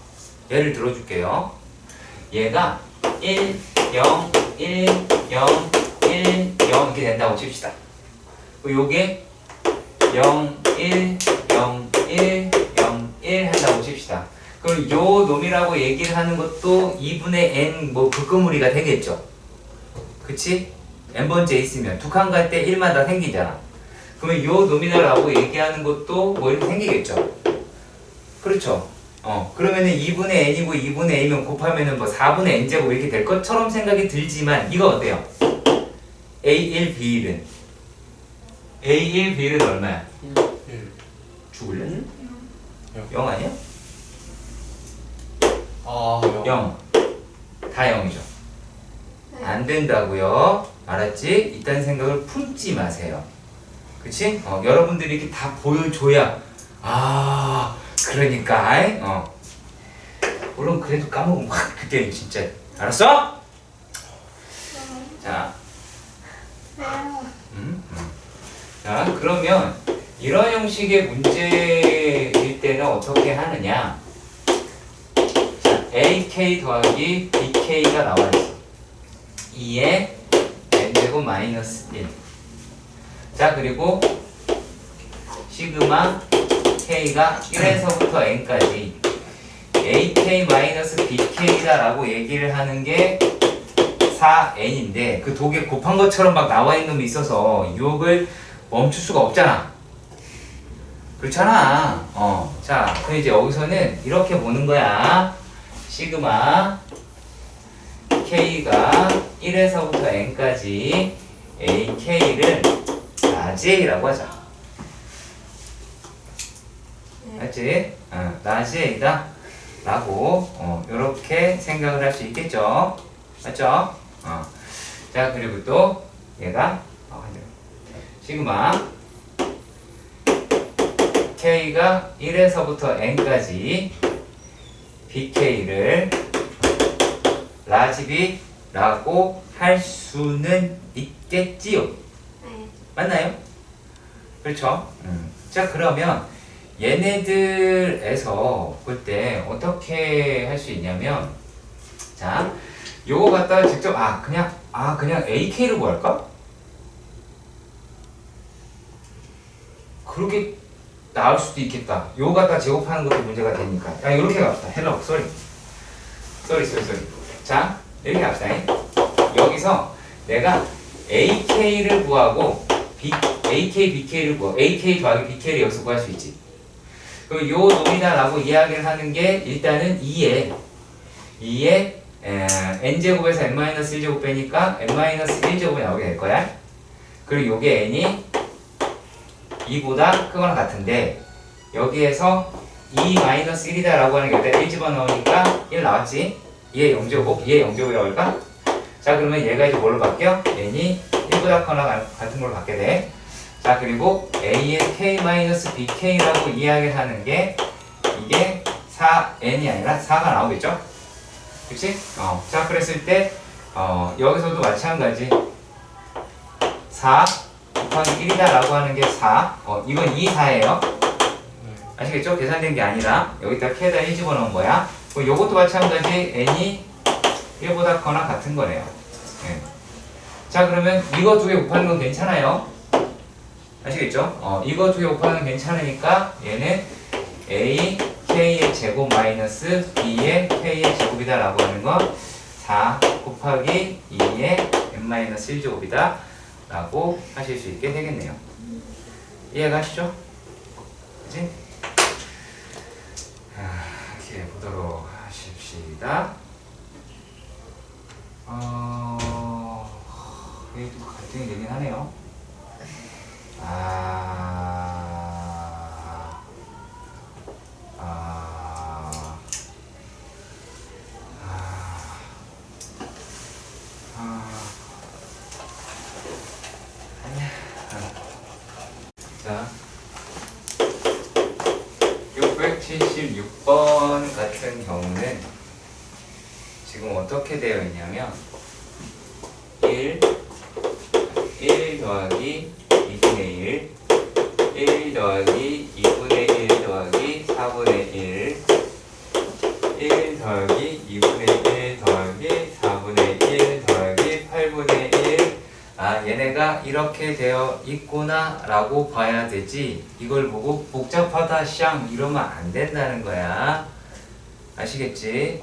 얘가 1, 0, 1, 0, 1, 0 이렇게 된다고 칩시다. 요게 0, 1, 0, 1, 0, 1 한다고 칩시다. 그럼 요 놈이라고 얘기를 하는 것도 2분의 n 뭐 극근무리가 되겠죠? 그치? n번째 있으면 두 칸 갈 때 1마다 생기잖아. 그러면 요 놈이다라고 얘기하는 것도 뭐 이렇게 생기겠죠? 그렇죠? 그러면은 2분의 n이고 2분의 a면 곱하면은 뭐 4분의 n제곱 이렇게 될 것처럼 생각이 들지만 이거 어때요? A1, B1은? A1, B1은 얼마야? 1. 죽을래? 0. 0 아니야? 아, 0. 다 0이죠. 안 된다고요. 알았지? 이딴 생각을 품지 마세요. 그치? 여러분들이 이렇게 다 보여줘야 그러니까 물론 그래도 까먹으면 확 그때는 진짜 알았어? 자, 자 그러면 이런 형식의 문제일 때는 어떻게 하느냐? 자, AK 더하기 BK가 나와있어. 2에 n제곱 마이너스 1. 자 그리고 시그마 K가 1에서부터 N까지 AK 마이너스 BK다 라고 얘기를 하는 게 4N인데 그 독에 곱한 것처럼 막 나와 있는 놈이 있어서 유혹을 멈출 수가 없잖아. 그렇잖아. 자 그럼 이제 여기서는 이렇게 보는 거야. 시그마 K가 1에서부터 N까지 AK를 나J라고 하자. 알지? 나J이다 라고 이렇게 생각을 할 수 있겠죠? 맞죠? 자 그리고 또 얘가 시그마 K가 1에서부터 N까지 BK를 라지비라고 할 수는 있겠지요? 네. 맞나요? 그렇죠? 자 그러면 얘네들에서 볼 때 어떻게 할 수 있냐면 자 요거 갖다가 직접 그냥 아 그냥 AK를 구할까? 그렇게 나올 수도 있겠다. 요거 갖다 제곱하는 것도 문제가 되니까. 야 이렇게 갑시다. 헬로 쏘리. 자 이렇게 갑시다. 여기서 내가 AK를 구하고 AK, BK를 구하고 AK 더하기 BK를 여기서 구할 수 있지. 그럼 요 놈이다라고 이야기를 하는 게 일단은 2에 n제곱에서 n-1제곱 빼니까 n-1제곱이 나오게 될 거야. 그리고 요게 n이 2보다 크거나 같은데 여기에서 2-1이다 라고 하는 게 여기다 1 집어넣으니까 1 나왔지? 2의 0제곱, 2의 0제곱이라고 할까? 자 그러면 얘가 이제 뭘로 바뀌어? n이 1보다 크거나 같은 걸로 바뀌게 돼. 자 그리고 a의 k-bk라고 이야기를 하는 게 이게 4n이 아니라 4가 나오겠죠? 그치? 자 그랬을 때 여기서도 마찬가지 4 곱하기 1이다 라고 하는 게 4 이건 2, 4예요 아시겠죠? 계산된 게 아니라 여기다 k에다 1 집어넣은 거야. 요것도 마찬가지 n이 1보다 크거나 같은 거네요. 네. 자 그러면 이거 두 개 곱하는 건 괜찮아요. 아시겠죠? 이거 두 개 곱하는 건 괜찮으니까 얘는 a k의 제곱 마이너스 b의 k의 제곱이다 라고 하는 거 4 곱하기 2의 n-1제곱이다 라고 하실 수 있게 되겠네요. 이해가시죠? 그치? 이렇게 보도록 하십시다. 이게 좀 갈등이 되긴 하네요. 자, 676번 같은 경우는 지금 어떻게 되어 있냐면 1 더하기 2분의 1 더하기 2분의 1 더하기 4분의 1 더하기 2분의 1 더하기 4분의 1 더하기 8분의 1 얘네가 이렇게 되어 있구나 라고 봐야 되지 이걸 보고 복잡하다 샹 이러면 안 된다는 거야. 아시겠지?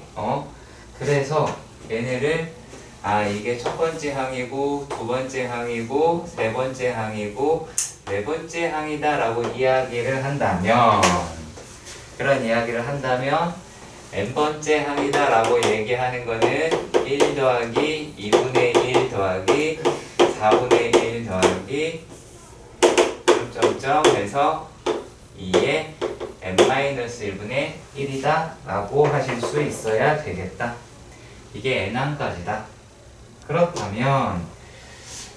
그래서 얘네를 이게 첫 번째 항이고 두 번째 항이고 세 번째 항이고 네 번째 항이다 라고 이야기를 한다면 그런 이야기를 한다면 n번째 항이다 라고 얘기하는 거는 1 더하기 2분의 1 더하기 4분의 1 더하기 점점점 해서 2의 n-1분의 1이다 라고 하실 수 있어야 되겠다. 이게 n항까지다. 그렇다면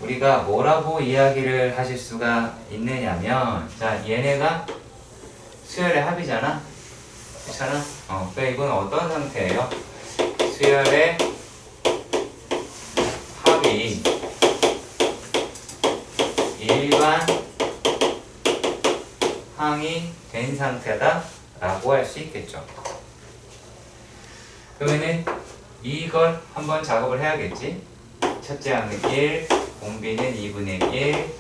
우리가 뭐라고 이야기를 하실 수가 있느냐면 자 얘네가 수열의 합이잖아. 그렇잖아? 그러니까 이건 어떤 상태예요? 수열의 합이 일반 항이 된 상태다 라고 할 수 있겠죠. 그러면은 이걸 한번 작업을 해야겠지. 첫째 항은 1, 공비는 2분의 1,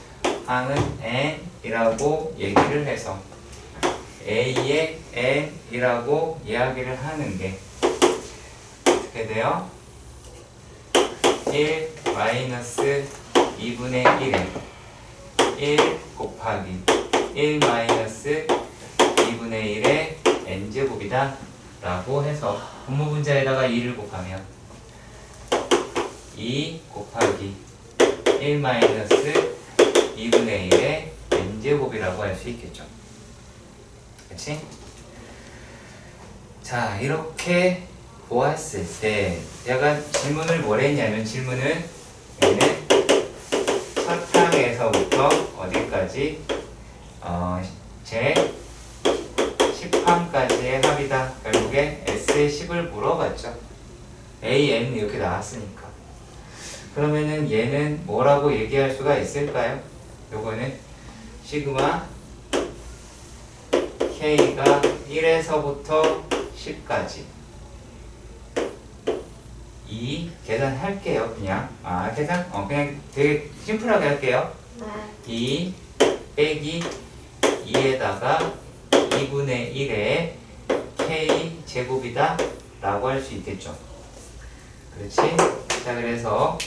항은 n이라고 얘기를 해서 a의 n이라고 이야기를 하는 게 어떻게 돼요? 1 마이너스 2분의 1에 1 곱하기 1 마이너스 2분의 1의 n제곱이다 라고 해서 분모분자에다가 2를 곱하면 2 곱하기 1 마이너스 2분의 1의 n제곱이라고 할 수 있겠죠. 그치? 자 이렇게 보았을 때 약간 질문을 뭐라 했냐면 질문은 얘는 첫 항에서부터 어디까지 제 10항까지의 합이다. 결국에 S의 10을 물어봤죠. A, N 이렇게 나왔으니까. 그러면은 얘는 뭐라고 얘기할 수가 있을까요? 요거는 시그마 K가 1에서부터 10까지 2 계산할게요. 그냥 계산 그냥 되게 심플하게 할게요. 네. 2 빼기 2에다가 2분의 1의 k 제곱이다 라고 할 수 있겠죠. 그렇지? 자, 그래서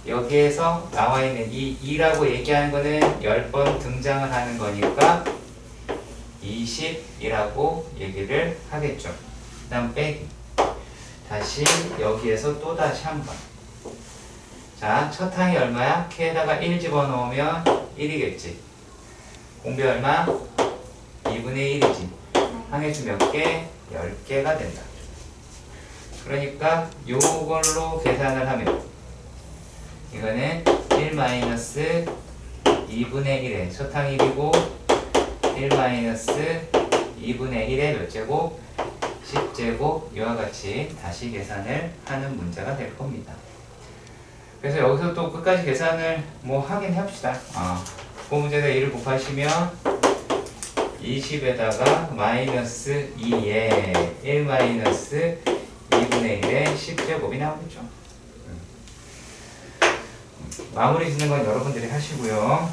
여기에서 나와 있는 이 2라고 얘기하는 거는 10번 등장을 하는 거니까 20이라고 얘기를 하겠죠. 그 다음 빼기. 다시 여기에서 또 다시 한 번. 자, 첫 항이 얼마야? k에다가 1 집어넣으면 1이겠지. 공비 얼마? 2분의 1이지. 항해수 몇 개? 10개가 된다. 그러니까 요걸로 계산을 하면 이거는 1 마이너스 2분의 1의 첫 항 1이고 1 마이너스 2분의 1의 몇 제곱? 10제곱. 이와 같이 다시 계산을 하는 문제가 될 겁니다. 그래서 여기서 또 끝까지 계산을 하긴 합시다. 그 문제에다 1을 곱하시면 20에다가 마이너스 2에 1 마이너스 2분의 1의 10제곱이 나오겠죠. 마무리 짓는 건 여러분들이 하시고요.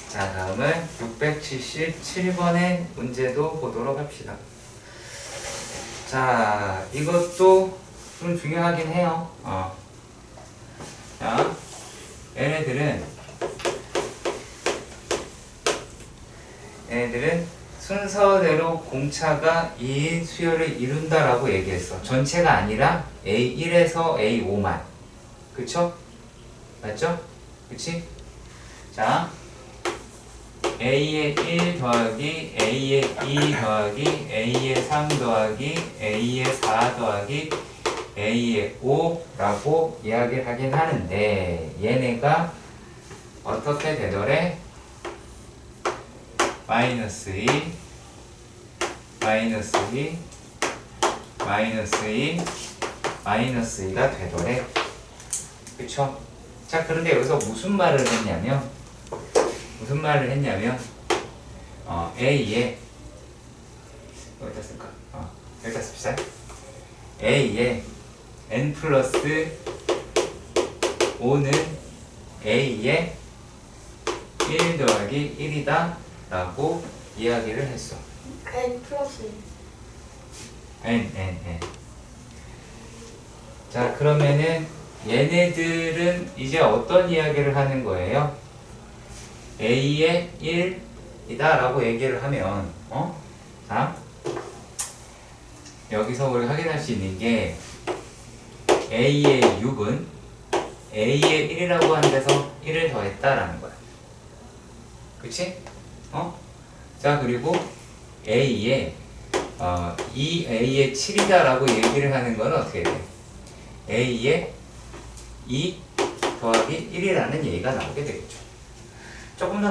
자, 다음은 677번의 문제도 보도록 합시다. 자, 이것도 좀 중요하긴 해요. 자, 얘네들은 순서대로 공차가 2인 수열을 이룬다라고 얘기했어. 전체가 아니라 A1에서 A5만. 그쵸? 맞죠? 그치? 자, A의 1 더하기 A의 2 더하기 A의 3 더하기 A의 4 더하기 A의 5라고 이야기를 하긴 하는데 얘네가 어떻게 되더래? 마이너스 2, 마이너스 2, 마이너스 2, 마이너스 2가 되더래. 그쵸? 자, 그런데 여기서 무슨 말을 했냐면 A에 어디다 쓸까? 여기다 씁시다. A에 n 플러스 5는 A에 1 더하기 1이다 라고 이야기를 했어. n 플러스 1. n. 자, 그러면은 얘네들은 이제 어떤 이야기를 하는 거예요? A의 1이다 라고 얘기를 하면 자, 여기서 우리가 확인할 수 있는 게 A의 6은 A의 1이라고 하는 데서 1을 더했다라는 거야. 그치? 자, 그리고 A의 2A의 7이다라고 얘기를 하는 건 어떻게 돼? A의 2 더하기 1이라는 얘기가 나오게 되겠죠. 조금 더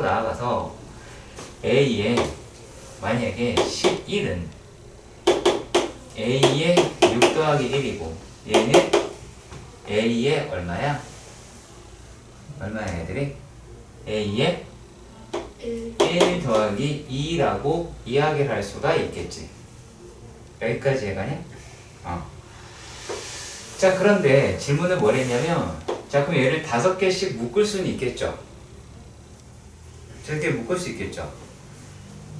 나아가서 A의 만약에 11은 A의 6 더하기 1이고 얘는 A의 얼마야? 애들이? A의 1 더하기 2라고 이야기를 할 수가 있겠지. 여기까지 해가냐? 자, 그런데 질문을 뭘 했냐면, 자, 그럼 얘를 5개씩 묶을 수는 있겠죠. 저렇게 묶을 수 있겠죠.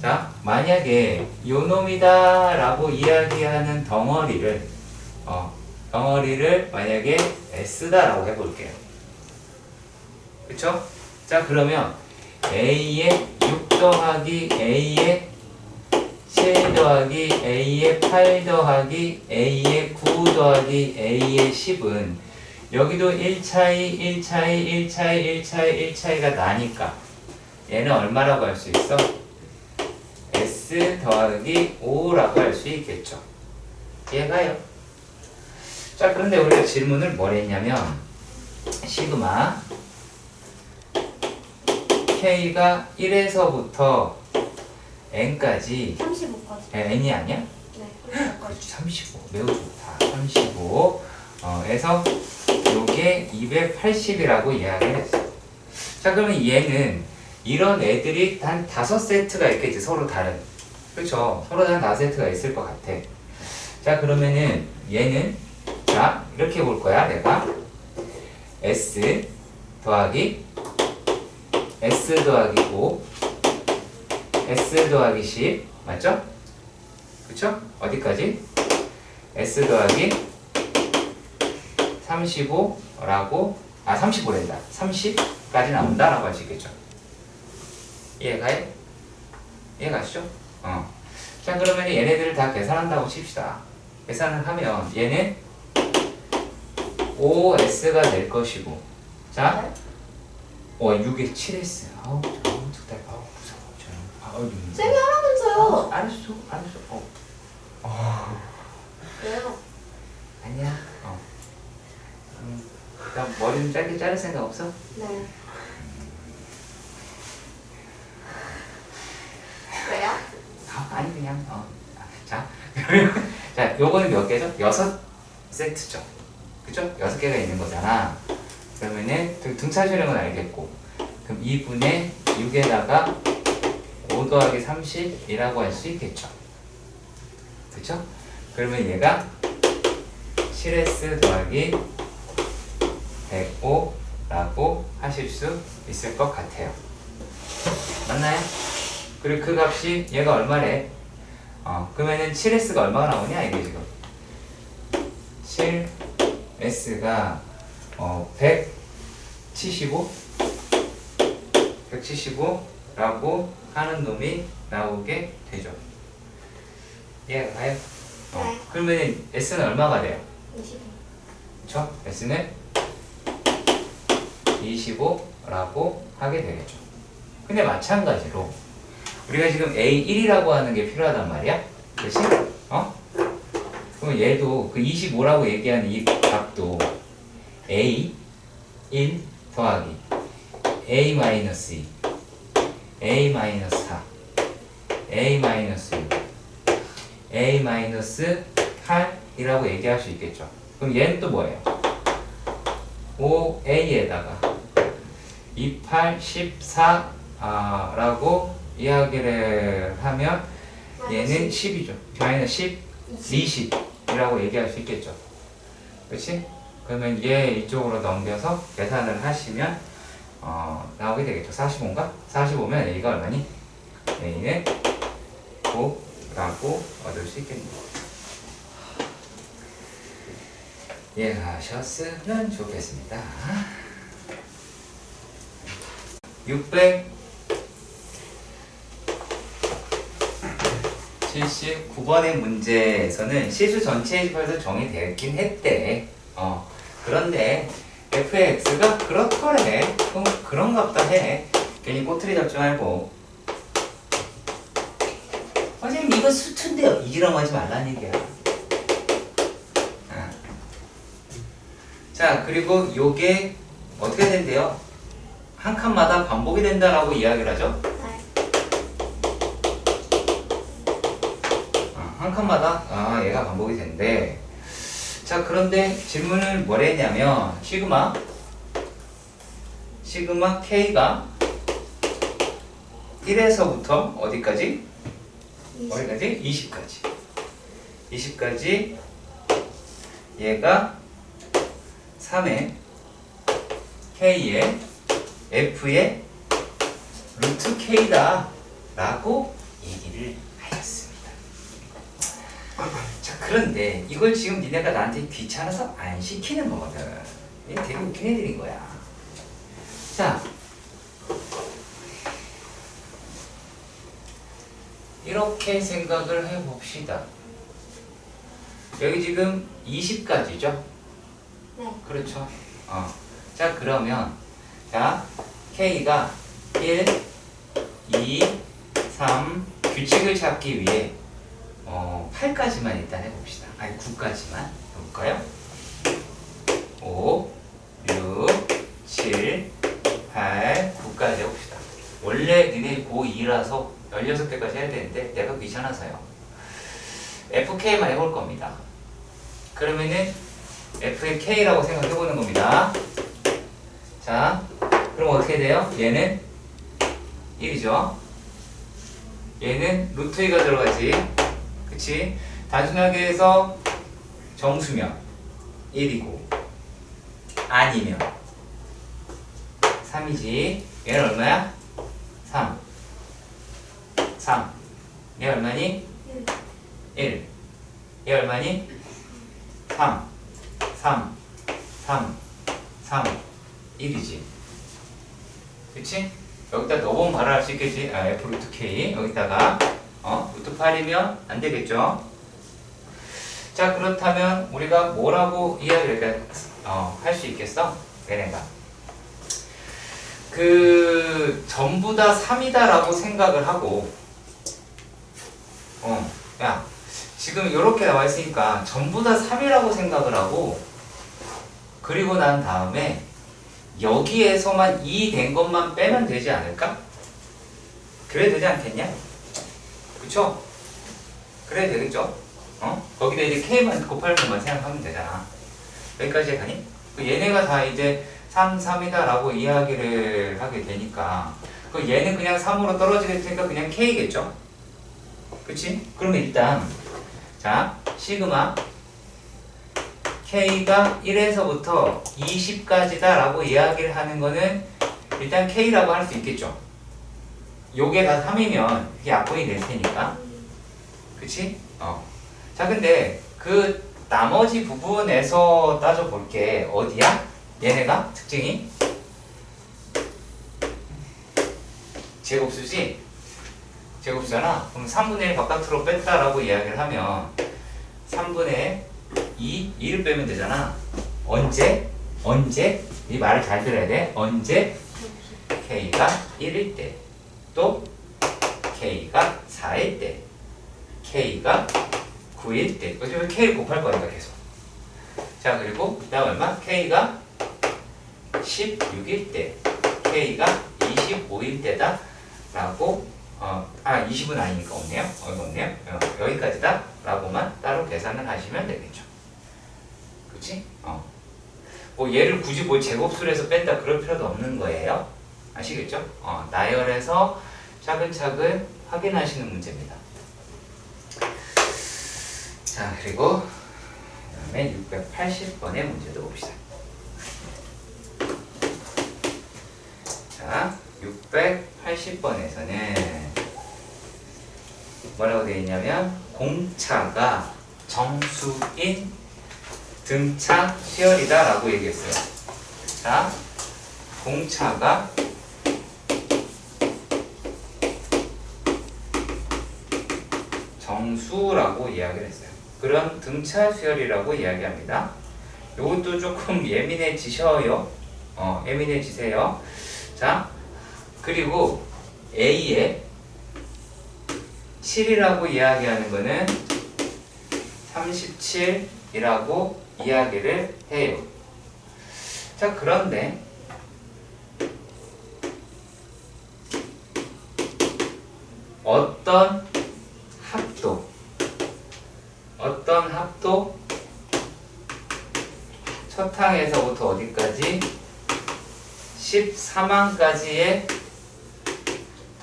자, 만약에 요놈이다 라고 이야기하는 덩어리를 만약에 S다 라고 해볼게요. 그쵸? 자, 그러면 A의 6 더하기 A의 7 더하기 A의 8 더하기 A의 9 더하기 A의 10은 여기도 1차이가 나니까 얘는 얼마라고 할 수 있어? S 더하기 5라고 할 수 있겠죠. 이해가요? 자, 그런데 우리가 질문을 뭘 했냐면 시그마 K가 1에서부터 N까지 35까지. N이 아니야? 네, 35까지. 그렇지, 35 매우 좋다. 35 에서 요게 280이라고 이야기를 했어. 자, 그러면 얘는 이런 애들이 단 5세트가 있겠지. 서로 다른. 그렇죠. 서로 다른 5세트가 있을 것 같아. 자, 그러면은 얘는 이렇게 볼 거야 내가. S 더하기 S 더하기 5 S 더하기 10 맞죠? 그쵸? 어디까지? S 더하기 35라고 35랜다 30까지 나온다라고 할 수 있겠죠. 이해가요? 이해가시죠? 자 그러면 얘네들을 다 계산한다고 칩시다. 계산을 하면 얘는 5S가 될 것이고 자 6에 7S 아우 두달 무서워 저는 쌤이 하라면서요. 알았어 왜요? 아니야 나 머리 좀 짧게 자를 생각 없어? 네. 왜요? 아니 그냥 자 자 요거는 몇 개죠? 6세트죠 그죠? 6개가 있는 거잖아. 그러면은 등차수령은 알겠고 그럼 2분의 6에다가 5 더하기 30이라고 할 수 있겠죠. 그쵸? 그러면 얘가 7S 더하기 105라고 하실 수 있을 것 같아요. 맞나요? 그리고 그 값이 얘가 얼마래? 그러면은 7S가 얼마가 나오냐 이게 지금 7S가 175라고 하는 놈이 나오게 되죠. 이해가 가요? 네. 그러면 S는 얼마가 돼요? 20. 그쵸? S는 25라고 하게 되겠죠. 근데 마찬가지로 우리가 지금 A1이라고 하는 게 필요하단 말이야. 그렇지? 그러면 얘도 그 25라고 얘기하는 이 값도 A 1 더하기 A 마이너스 2 A 마이너스 4 A 마이너스 6 A 마이너스 8이라고 얘기할 수 있겠죠. 그럼 얘는 또 뭐예요? 5A에다가 28, 14 라고 이야기를 하면 얘는 10이죠. 마이너스 10, 20이라고 얘기할 수 있겠죠. 그렇지? 그러면 얘 이쪽으로 넘겨서 계산을 하시면 나오게 되겠죠. 45인가? 45면 A가 얼마니? A는 9라고 얻을 수 있겠네요. 이해하셨으면 좋겠습니다. 679번의 문제에서는 실수 전체 집합에서 정의되었긴 했대. 그런데 fx가 그렇더래. 그런가 보다 해. 괜히 꼬투리 잡지 말고. 선생님 이거 수트인데요. 이지랄 하지 말라는 얘기야. 자 그리고 요게 어떻게 된대요? 한 칸마다 반복이 된다라고 이야기를 하죠. 한 칸마다 얘가 반복이 된대. 자 그런데 질문을 뭘 했냐면 시그마 K가 1에서부터 어디까지? 20. 어디까지? 20까지 얘가 3의 K의 F의 루트 K다 라고 얘기를 하였습니다. 자 그런데 이걸 지금 니네가 나한테 귀찮아서 안 시키는 거거든. 이게 되게 웃긴 애들인 거야. 자 이렇게 생각을 해봅시다. 여기 지금 20까지죠? 네. 그렇죠. 자 그러면 자 K가 1, 2, 3 규칙을 찾기 위해 8까지만 일단 해봅시다. 아니 9까지만 해볼까요? 5, 6, 7, 8, 9까지 해봅시다. 원래 니네 고2라서 16개까지 해야 되는데 내가 귀찮아서요. FK만 해볼 겁니다. 그러면은 F의 K라고 생각해보는 겁니다. 자, 그럼 어떻게 돼요? 얘는 1이죠. 얘는 루트 2가 들어가지. 그치? 단순하게 해서 정수면 1이고 아니면 3이지. 얘는 얼마야? 3 얘 얼마니? 1 얘 얼마니? 3 1이지. 그치? 여기다 넣어보면 바로 알 수 있겠지? F 루트 K 여기다가 루트 8이면 안 되겠죠? 자, 그렇다면 우리가 뭐라고 이야기를 할 수 있겠어? 얘네가 전부 다 3이다 라고 생각을 하고 야 지금 이렇게 나와 있으니까 전부 다 3이라고 생각을 하고 그리고 난 다음에 여기에서만 2 된 것만 빼면 되지 않을까? 그래야 되지 않겠냐? 그쵸? 그래야 되겠죠? 거기다 이제 K만 곱할 것만 생각하면 되잖아. 여기까지 가니? 얘네가 다 이제 3이다 라고 이야기를 하게 되니까 얘는 그냥 3으로 떨어지게 되니까 그냥 K겠죠? 그치? 그러면 일단 자, 시그마 K가 1에서부터 20까지다 라고 이야기를 하는 거는 일단 K라고 할 수 있겠죠? 요게 다 3이면 이게 약분이 될 테니까 그치? 자, 근데 나머지 부분에서 따져볼게. 어디야? 얘네가 특징이 제곱수지? 제곱수잖아. 그럼 3분의 1 바깥으로 뺐다라고 이야기를 하면 3분의 2를 빼면 되잖아. 언제? 이 말을 잘 들어야 돼. 언제? K가 1일 때, 또 K가 4일 때, K가 9일 때. 그래서 K를 곱할 거니까 계속. 자, 그리고 그다음 얼마? K가 16일 때, K가 25일 때다 라고 20은 아니니까 없네요. 없네요. 여기까지다 라고만 따로 계산을 하시면 되겠죠. 그치? 뭐 얘를 굳이 뭐 제곱수로 해서 뺀다 그럴 필요도 없는 거예요. 아시겠죠? 나열해서 차근차근 확인하시는 문제입니다. 자, 그리고 그다음에 680번의 문제도 봅시다. 자, 680번에서는 뭐라고 되어 있냐면 공차가 정수인 등차 수열이다 라고 얘기했어요. 자, 공차가 정수라고 이야기를 했어요. 그런 등차 수열이라고 이야기합니다. 이것도 조금 예민해지셔요. 예민해지세요. 자, 그리고 A에 7이라고 이야기하는 거는 37이라고 이야기를 해요. 자, 그런데 어떤 합도 첫 항에서부터 어디까지 14만까지의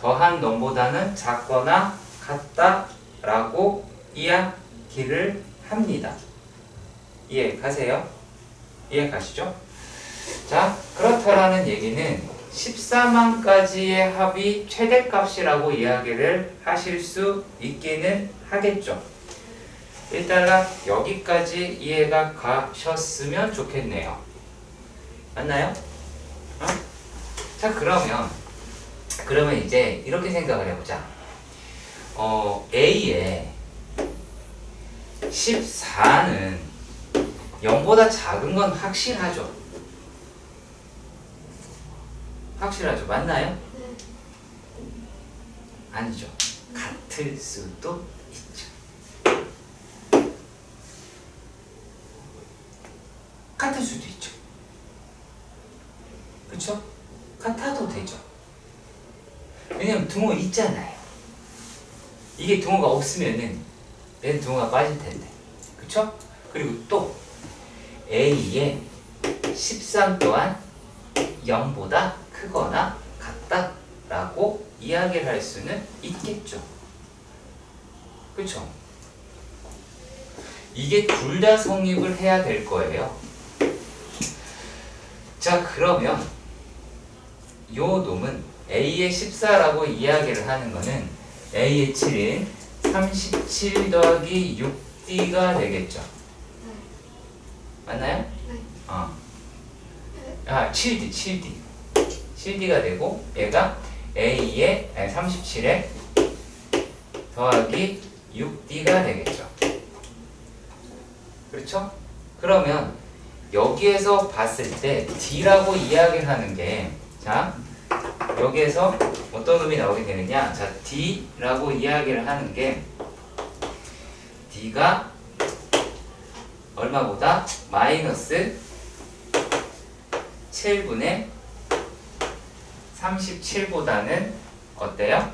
더한 놈보다는 작거나 같다라고 이야기를 합니다. 이해 가세요? 이해 가시죠? 자, 그렇다라는 얘기는 14만까지의 합이 최대값이라고 이야기를 하실 수 있기는 하겠죠. 일단 여기까지 이해가 가셨으면 좋겠네요. 맞나요? 자, 그러면 이제 이렇게 생각을 해보자. A에 14는 0보다 작은 건 확실하죠? 확실하죠? 맞나요? 네. 아니죠. 같을 수도 있죠. 같을 수도 있죠. 그쵸? 같아도 되죠. 왜냐면 등호 있잖아요. 이게 등호가 없으면은 얘는 등호가 빠질 텐데. 그쵸? 그리고 또 A의 13 또한 0보다 크거나 같다라고 이야기를 할 수는 있겠죠. 그쵸? 이게 둘 다 성립을 해야 될 거예요. 자, 그러면 요 놈은 A의 14라고 이야기를 하는 거는 A의 7인 37 더하기 6D가 되겠죠. 맞나요? 네. 아, 7D. 7D가 되고 얘가 A의 37에 더하기 6D가 되겠죠. 그렇죠? 그러면 여기에서 봤을 때 D라고 이야기를 하는 게, 자, 여기에서 어떤 놈이 나오게 되느냐? 자, D라고 이야기를 하는 게 D가 얼마보다 마이너스 7분의 37보다는 어때요?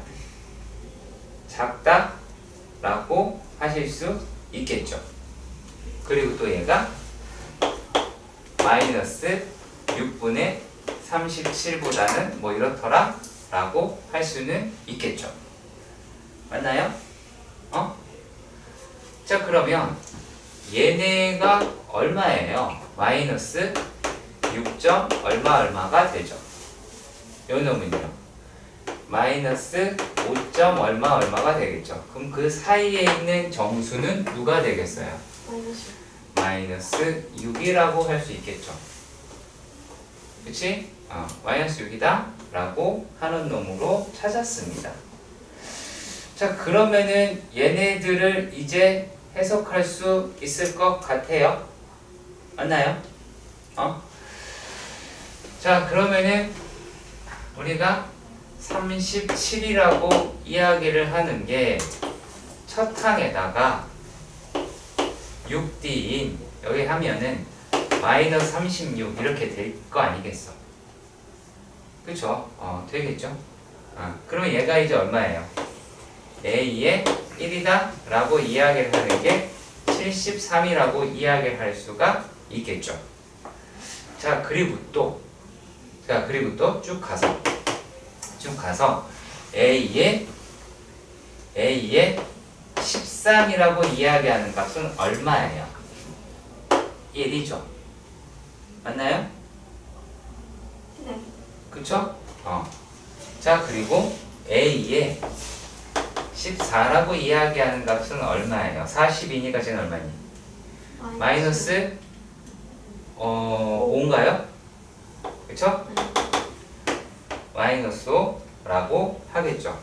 작다라고 하실 수 있겠죠. 그리고 또 얘가 마이너스 6분의 37보다는 뭐 이렇더라 라고 할 수는 있겠죠. 맞나요? 자, 그러면 얘네가 얼마예요? 마이너스 6점 얼마가 되죠. 요 놈은요 마이너스 5점 얼마가 되겠죠. 그럼 그 사이에 있는 정수는 누가 되겠어요? 마이너스 6이라고 할 수 있겠죠. 그치? 마이너스 6이다 라고 하는 놈으로 찾았습니다. 자, 그러면은 얘네들을 이제 해석할 수 있을 것 같아요. 맞나요? 자, 그러면은 우리가 37이라고 이야기를 하는 게 첫 항에다가 6D인 여기 하면은 마이너스 36 이렇게 될 거 아니겠어? 그쵸? 되겠죠? 그럼 얘가 이제 얼마예요? A의 1이다 라고 이야기를 하는 게 73이라고 이야기를 할 수가 있겠죠. 자, 그리고 또 쭉 가서 A의 13이라고 이야기하는 값은 얼마예요? 1이죠. 맞나요? 네. 그쵸? 자, 그리고 A의 14라고 이야기하는 값은 얼마예요? 42니까 지금 얼마니? 마이너스 5인가요? 그쵸? 마이너스 5라고 하겠죠.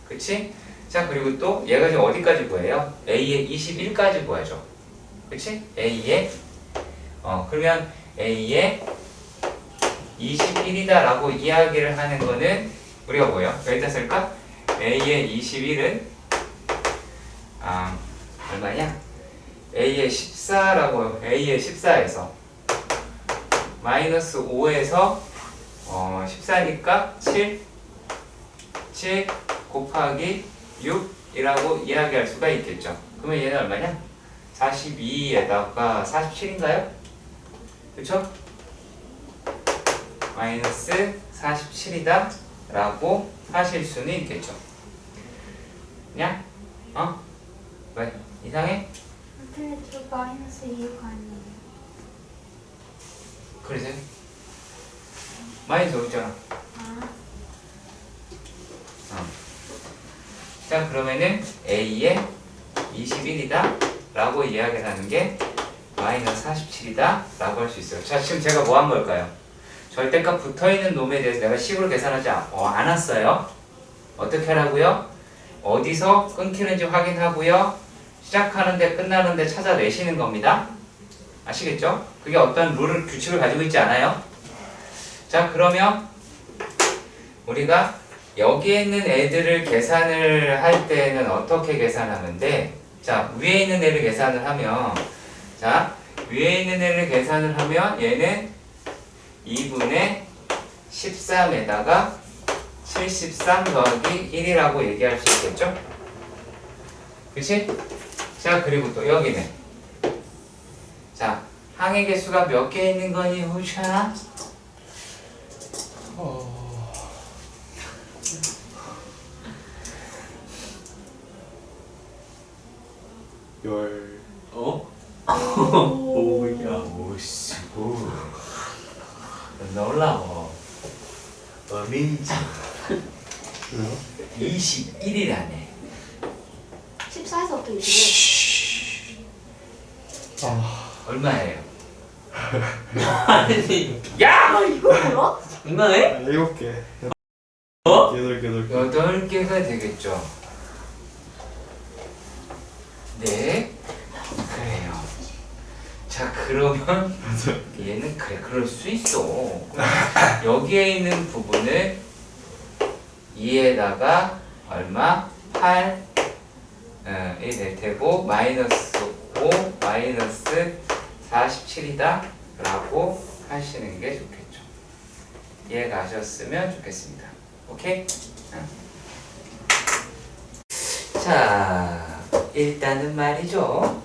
그치? 자, 그리고 또 얘가 지금 어디까지 구해요? A의 21까지 구하죠. 그치? A의 그러면 A의 21이다 라고 이야기를 하는 거는 우리가 뭐예요? 여기다 쓸까? A의 21은 얼마냐? A의 14에서 마이너스 5에서 14니까 7 곱하기 6이라고 이야기할 수가 있겠죠. 그러면 얘는 얼마냐? 42에다가 47인가요? 그쵸? 마이너스 47이다 라고 하실 수는 있겠죠. 그냥 왜? 이상해? 근데 저 마이너스 2가 아니에요. 그러세요? 마이너스 5 있잖아. 자, 그러면은 A의 21이다 라고 이야기를 하는 게 마이너스 47이다 라고 할 수 있어요. 자, 지금 제가 뭐 한 걸까요? 절대값 붙어있는 놈에 대해서 내가 식으로 계산하지 않았어요. 어떻게 하라고요? 어디서 끊기는지 확인하고요. 시작하는데 끝나는데 찾아내시는 겁니다. 아시겠죠? 그게 어떤 룰을 규칙을 가지고 있지 않아요. 자, 그러면 우리가 여기에 있는 애들을 계산을 할 때는 어떻게 계산하면 돼? 자, 위에 있는 애를 계산을 하면, 자, 위에 있는 애를 계산을 하면 얘는 2분의 13에다가 73 더하기 1이라고 얘기할 수 있겠죠? 그치? 자, 그리고 또 여기는, 자, 항의 개수가 몇 개 있는 거니, 후샤? 열 어? 오야. 오씨고 놀라워. 어메이징. 21이라네. 14에서 어떻게 이기래? 얼마예요? 아니 야! 이걸 몰라? 장난해? 7개. 어? 8개. 8개가 되겠죠. 네. 그래요. 자, 그러면 얘는 그래, 그럴 수 있어. 여기에 있는 부분을 2에다가 얼마? 8 이 될 테고 마이너스 5 마이너스 47이다 라고 하시는 게 좋겠죠. 이해가셨으면 좋겠습니다. 오케이? 자, 일단은 말이죠.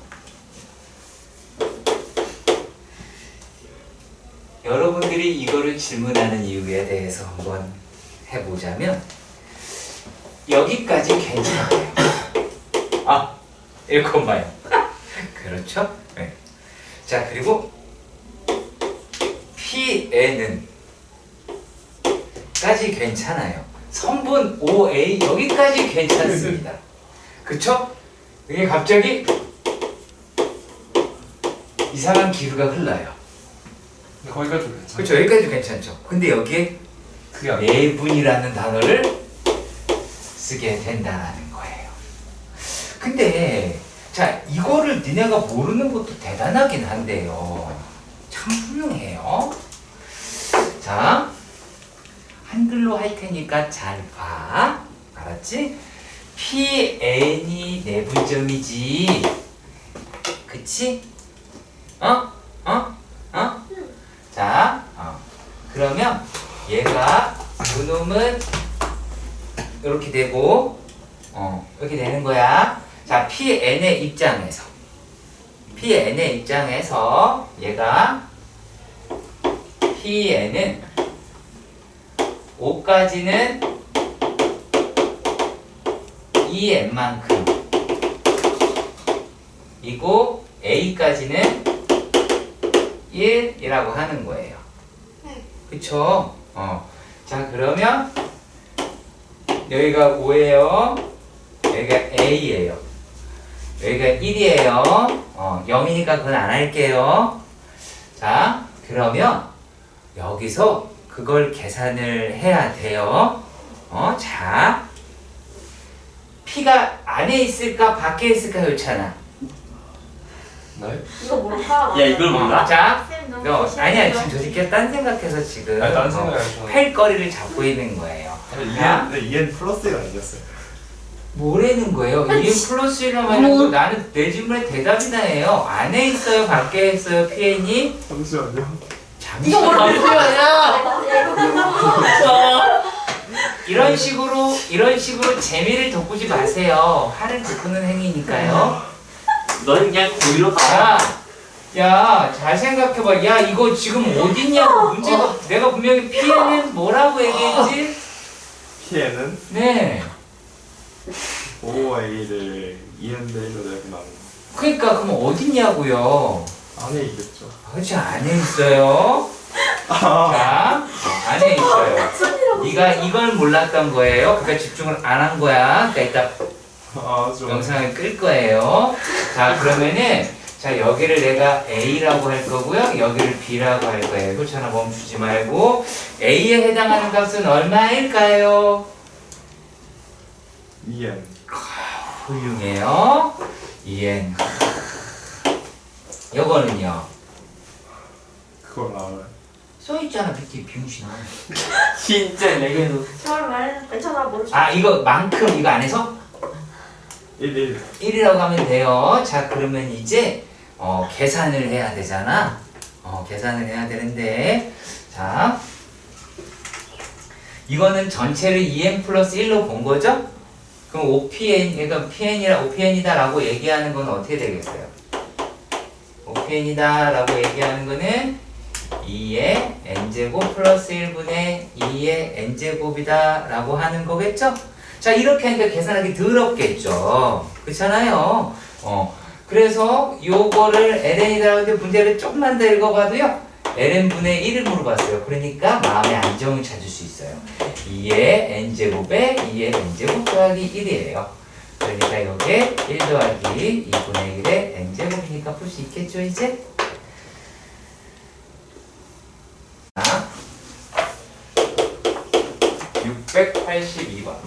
여러분들이 이거를 질문하는 이유에 대해서 한번 해보자면 여기까지 괜찮아요. 아, 1콤마요. 그렇죠? 네. 자, 그리고 PN은 까지 괜찮아요. 성분 OA 여기까지 괜찮습니다. 그쵸? 이게 갑자기 이상한 기류가 흘러요. 거기까지 괜찮아. 그쵸? 여기까지 괜찮죠? 근데 여기에 그게 아니야. 내분이라는 단어를 쓰게 된다는 거예요. 근데 자, 이거를 니네가 모르는 것도 대단하긴 한데요. 참 훌륭해요. 자, 한글로 할 테니까 잘 봐. 알았지? PN이 내분점이지. 그치? 자, 그러면 얘가 요놈은 이렇게 되고 이렇게 되는 거야. 자, PN의 입장에서 얘가 PN은 5까지는 2n만큼 이고 A까지는 1이라고 하는 거예요. 그쵸? 자, 그러면 여기가 5예요. 여기가 A예요. 여기가 1이에요. 0이니까 그건 안 할게요. 자, 그러면 여기서 그걸 계산을 해야 돼요. 자, P가 안에 있을까 밖에 있을까 그렇잖아. 네? 이거 뭘까? 야, 이걸 몰라? 자, 쌤 너무 너 무시하는 아니야 거 지금 저 새끼가 딴 생각해서 지금 아니, 딴 생각이 아니라 팰 거리를 잡고 있는 거예요. 야? 근데 2N 플러스가 아니었어요. 뭐라는 거예요? 2n 플러스 1이라고 하면 나는 내 질문에 대답이나 해요. 안에 있어요? 밖에 있어요? PN이? 잠시만요. 이거 잠시만요. 몰라. 이런 식으로 재미를 돋구지 마세요. 화를 돋구는 행위니까요. 넌 그냥 고의로 가. 야, 잘 생각해봐. 야, 이거 지금 어딨냐고 문제가 내가 분명히 PN은 뭐라고 얘기했지? PN은 네. 5A를 2N 대로 내면 그러니까 그럼 어딨냐고요? 안에 있겠죠. 그렇지, 안에 있어요. 자, 안에 있어요. 네가 이걸 몰랐던 거예요. 그러니까 집중을 안 한 거야. 그러니까 이따 좀. 영상을 끌 거예요. 자, 그러면은 자, 여기를 내가 A라고 할 거고요. 여기를 B라고 할 거예요. 그렇잖아. 멈추지 말고. A에 해당하는 값은 얼마일까요? 2N. 훌륭해요. 2n. 요거는요. 그걸 알아요. 써있잖아, 밑에 비용신아. 진짜 내게도. 저를 말했는데 괜찮아 모르죠. 아, 이거만큼 이거 안에서 1. 1이라고 하면 돼요. 자, 그러면 이제 계산을 해야 되잖아. 계산을 해야 되는데, 자, 이거는 전체를 2n 플러스 1로 본 거죠? 그럼 5pn, 그러니까 OPN이다라고 얘기하는 건 어떻게 되겠어요? OPN이다라고 얘기하는 거는 2의 n제곱 플러스 1분의 2의 n제곱이다라고 하는 거겠죠? 자, 이렇게 하니까 계산하기 더럽겠죠? 그렇잖아요. 그래서 요거를 ln이라고 하는데 문제를 조금만 더 읽어봐도요. ln분의 1을 물어봤어요. 그러니까 마음의 안정을 찾을 수 있어요. 2의 n제곱에 2의 n제곱 더하기 1이에요. 그러니까 이게 1 더하기 2분의 1의 n제곱이니까 풀 수 있겠죠 이제? 자, 682번.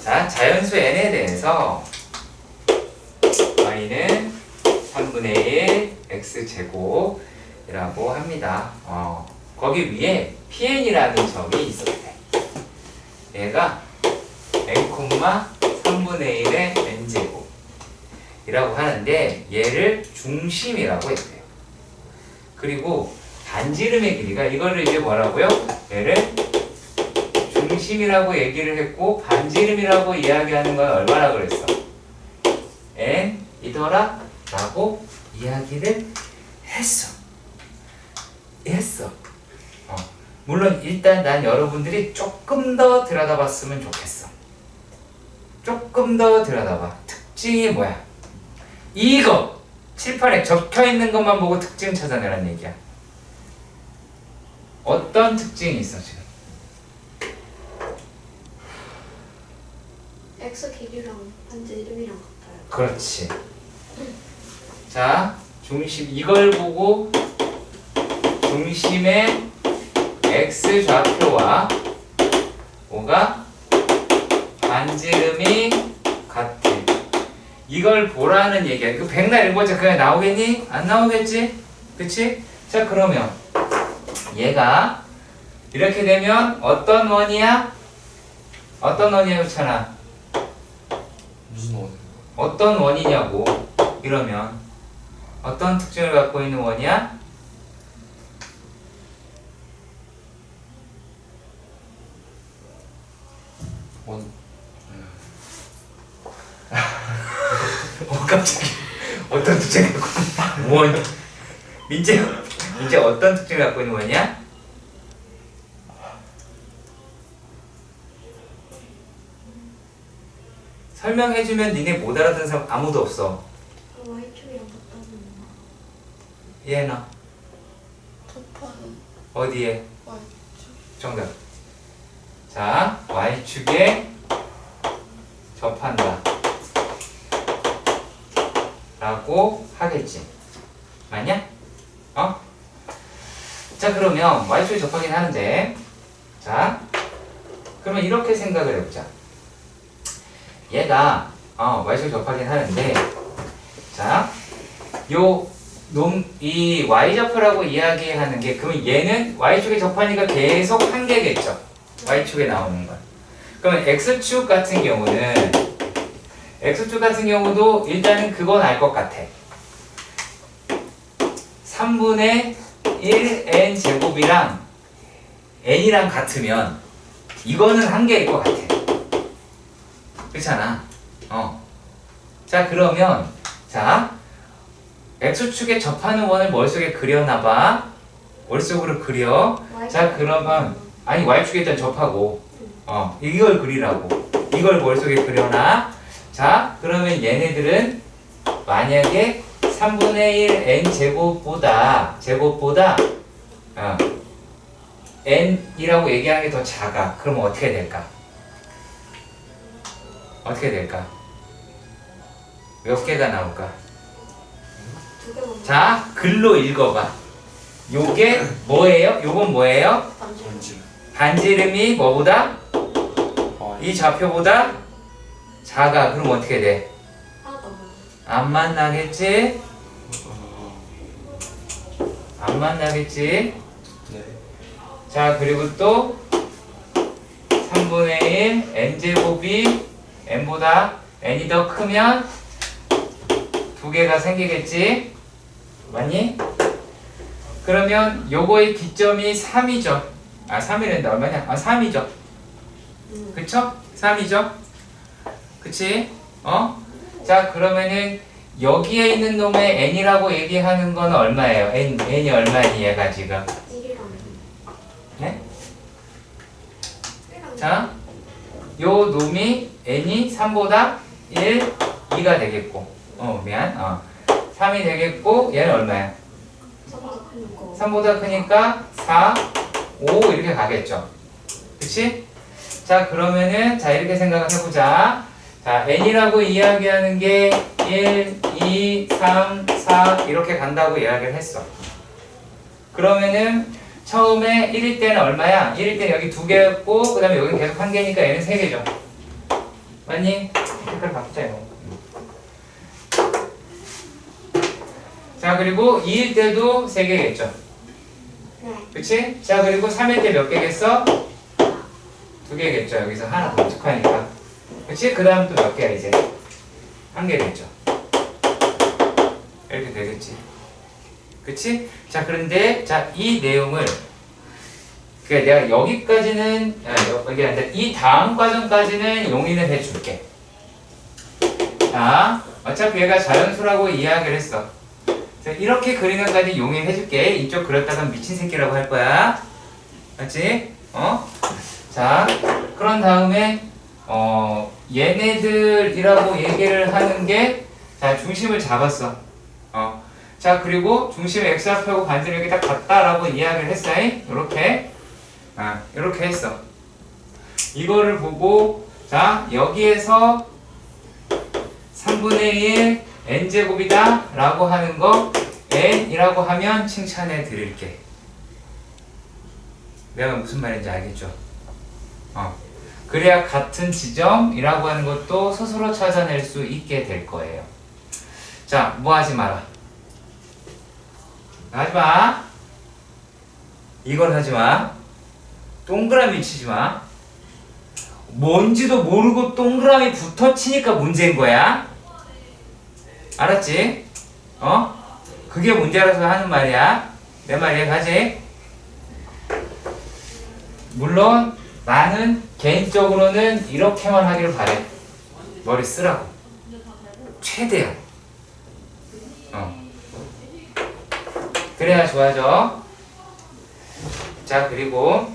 자, 자연수 n에 대해서 y는 3분의 1 x제곱이라고 합니다. 거기 위에 pn이라는 점이 있어야 돼. 얘가 n, 3분의 1의 n제곱이라고 하는데 얘를 중심이라고 했대요. 그리고 반지름의 길이가 이거를 이제 뭐라고요? 얘를 중심이라고 얘기를 했고 반지름이라고 이야기하는 건 얼마나 그랬어? n이더라 라고 이야기를 했어. 물론 일단 난 여러분들이 조금 더 들여다봤으면 좋겠어. 조금 더 들여다봐. 특징이 뭐야? 이거! 칠판에 적혀있는 것만 보고 특징 찾아내란 얘기야. 어떤 특징이 있어 지금? X 길이랑 반지 이름이랑 같아요. 그렇지. 자, 중심 이걸 보고 중심의 x 좌표와 뭐가 반지름이 같아. 이걸 보라는 얘기야. 이거 백날 읽어보자. 그냥 나오겠니? 안 나오겠지? 그치? 자, 그러면 얘가 이렇게 되면 어떤 원이야? 어떤 원이야, 그렇잖아. 무슨 원? 어떤 원이냐고. 이러면 어떤 특징을 갖고 있는 원이야? 원. 갑자기 어떤 특징을 갖고 있는 원? 민재 어떤 특징을 갖고 있는 원이야? 설명해주면 니네 못 알아듣는 사람 아무도 없어. Y축이랑 같다는 얘나 접하는 어디에? Y축. 정답. 자, Y축에 접한다 라고 하겠지. 맞냐? 자, 그러면 Y축에 접하긴 하는데, 자, 그러면 이렇게 생각을 해보자. 얘가 Y축에 접하긴 하는데, 자, 이 Y좌표라고 이야기하는 게, 그러면 얘는 Y축에 접하니까 계속 한 개겠죠. Y축에 나오는 건. 그러면 X축 같은 경우도 일단은 그건 알 것 같아. 3분의 1 n 제곱이랑 n이랑 같으면 이거는 한 개일 것 같아. 그렇잖아. 자, 그러면 자, X축에 접하는 원을 머릿속에 그려놔봐. 머릿속으로 그려. 자, 그러면 아니 Y축에 일단 접하고 이걸 그리라고. 이걸 머릿속에 그려놔. 자, 그러면 얘네들은 만약에 3분의 1 n 제곱보다 n이라고 얘기하는 게 더 작아. 그러면 어떻게 될까? 몇 개가 나올까? 두 개만. 자, 글로 읽어봐. 요게 뭐예요? 요건 뭐예요? 반지. 반지. 반지름이 뭐보다? Y. 이 좌표보다 작아. 그럼 어떻게 돼? 하나 더. 안 만나겠지? 안 만나겠지? 네. 자, 그리고 또 3분의 1 n제곱이 n보다 n이 더 크면 두 개가 생기겠지? 맞니? 그러면 요거의 기점이 3이죠. 3이란다. 얼마냐? 3이죠. 그쵸? 3이죠? 그치? 자, 그러면은 여기에 있는 놈의 n이라고 얘기하는 건 얼마예요? n이 얼마니 얘가 지금? 1이랑. 네? 1이랑. 자, 요 놈이 n이 3보다 1, 2가 되겠고 미안. 3이 되겠고 얘는 얼마야? 3보다 크니까 4, 5 이렇게 가겠죠. 그치? 자, 그러면은 자 이렇게 생각을 해보자. 자, n이라고 이야기하는 게 1, 2, 3, 4 이렇게 간다고 이야기를 했어. 그러면은 처음에 1일 때는 얼마야? 1일 때는 여기 2개였고 그 다음에 여기 계속 1개니까 얘는 3개죠. 맞니? 색깔 바꾸자 이거. 자, 그리고 2일 때도 3개겠죠. 그치? 자, 그리고 3일 때 몇 개겠어? 2개겠죠. 여기서 하나 더 부족하니까. 그치? 그 다음 또 몇 개야 이제? 1개겠죠. 이렇게 되겠지. 그치? 자, 그런데 자, 이 내용을 내가 여기까지는 여기 아니라 이 다음 과정까지는 용인을 해줄게. 자, 어차피 얘가 자연수라고 이야기를 했어. 이렇게 그리는 까지 용인해줄게. 이쪽 그렸다가 미친 새끼라고 할 거야. 맞지? 자, 그런 다음에 얘네들이라고 얘기를 하는 게 자, 중심을 잡았어. 자, 그리고 중심을 x좌표하고 반지름 이렇게 딱 같다라고 이야기를 했어. 요렇게. 이렇게 했어. 이거를 보고 자, 여기에서 3분의 1 n제곱이다 라고 하는 거 n이라고 하면 칭찬해 드릴게. 내가 무슨 말인지 알겠죠? 그래야 같은 지점이라고 하는 것도 스스로 찾아낼 수 있게 될 거예요. 자, 뭐 하지 마라. 하지 마. 이걸 하지 마. 동그라미 치지 마. 뭔지도 모르고 동그라미 붙어 치니까 문제인 거야. 알았지? 그게 문제라서 하는 말이야. 내 말 이해가지? 물론 나는 개인적으로는 이렇게만 하기를 바래. 머리 쓰라고. 최대한. 그래야 좋아져. 자, 그리고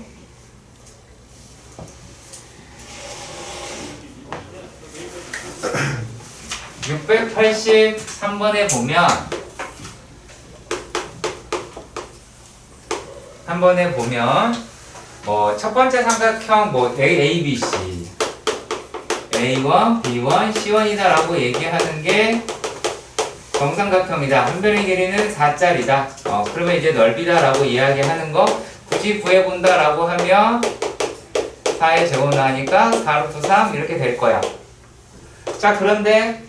683번에 보면 한 번에 보면 뭐 첫 번째 삼각형 뭐 A, B, C A1, B1, C1이다 라고 얘기하는 게 정삼각형이다. 한 변의 길이는 4짜리다. 그러면 이제 넓이다 라고 이야기하는 거 굳이 구해본다 라고 하면 4의 제곱 나니까 4루트 3 이렇게 될 거야. 자, 그런데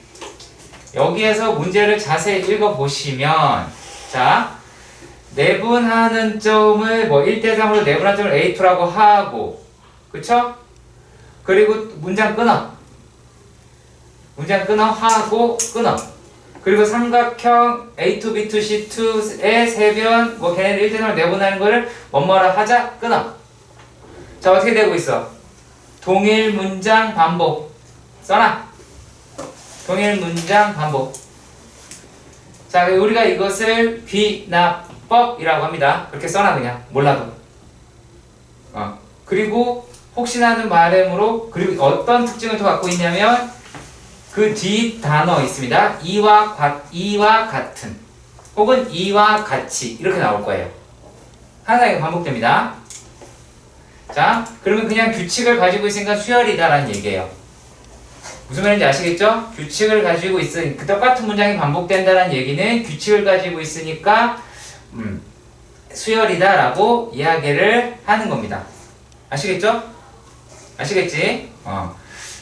여기에서 문제를 자세히 읽어보시면 자, 내분하는 점을 뭐 1대3으로 내분하는 점을 A2라고 하고 그쵸? 그리고 문장 끊어. 문장 끊어 하고 끊어. 그리고 삼각형 A2, B2, C2의 세변 뭐 걔네들 1대3으로 내분하는 거를 뭐뭐라 하자 끊어. 자, 어떻게 되고 있어? 동일 문장 반복. 써놔. 동일 문장 반복. 자, 우리가 이것을 귀납법이라고 합니다. 그렇게 써놔 그냥 몰라도. 그리고 혹시나 하는 바람으로 그리고 어떤 특징을 더 갖고 있냐면 그 뒤 단어 있습니다. 이와 같은 혹은 이와 같이 이렇게 나올 거예요. 항상 반복됩니다. 자, 그러면 그냥 규칙을 가지고 있으니까 수열이다라는 얘기예요. 무슨 말인지 아시겠죠? 규칙을 가지고 있으니까 똑같은 문장이 반복된다는 얘기는 규칙을 가지고 있으니까 수열이다라고 이야기를 하는 겁니다. 아시겠죠? 아시겠지?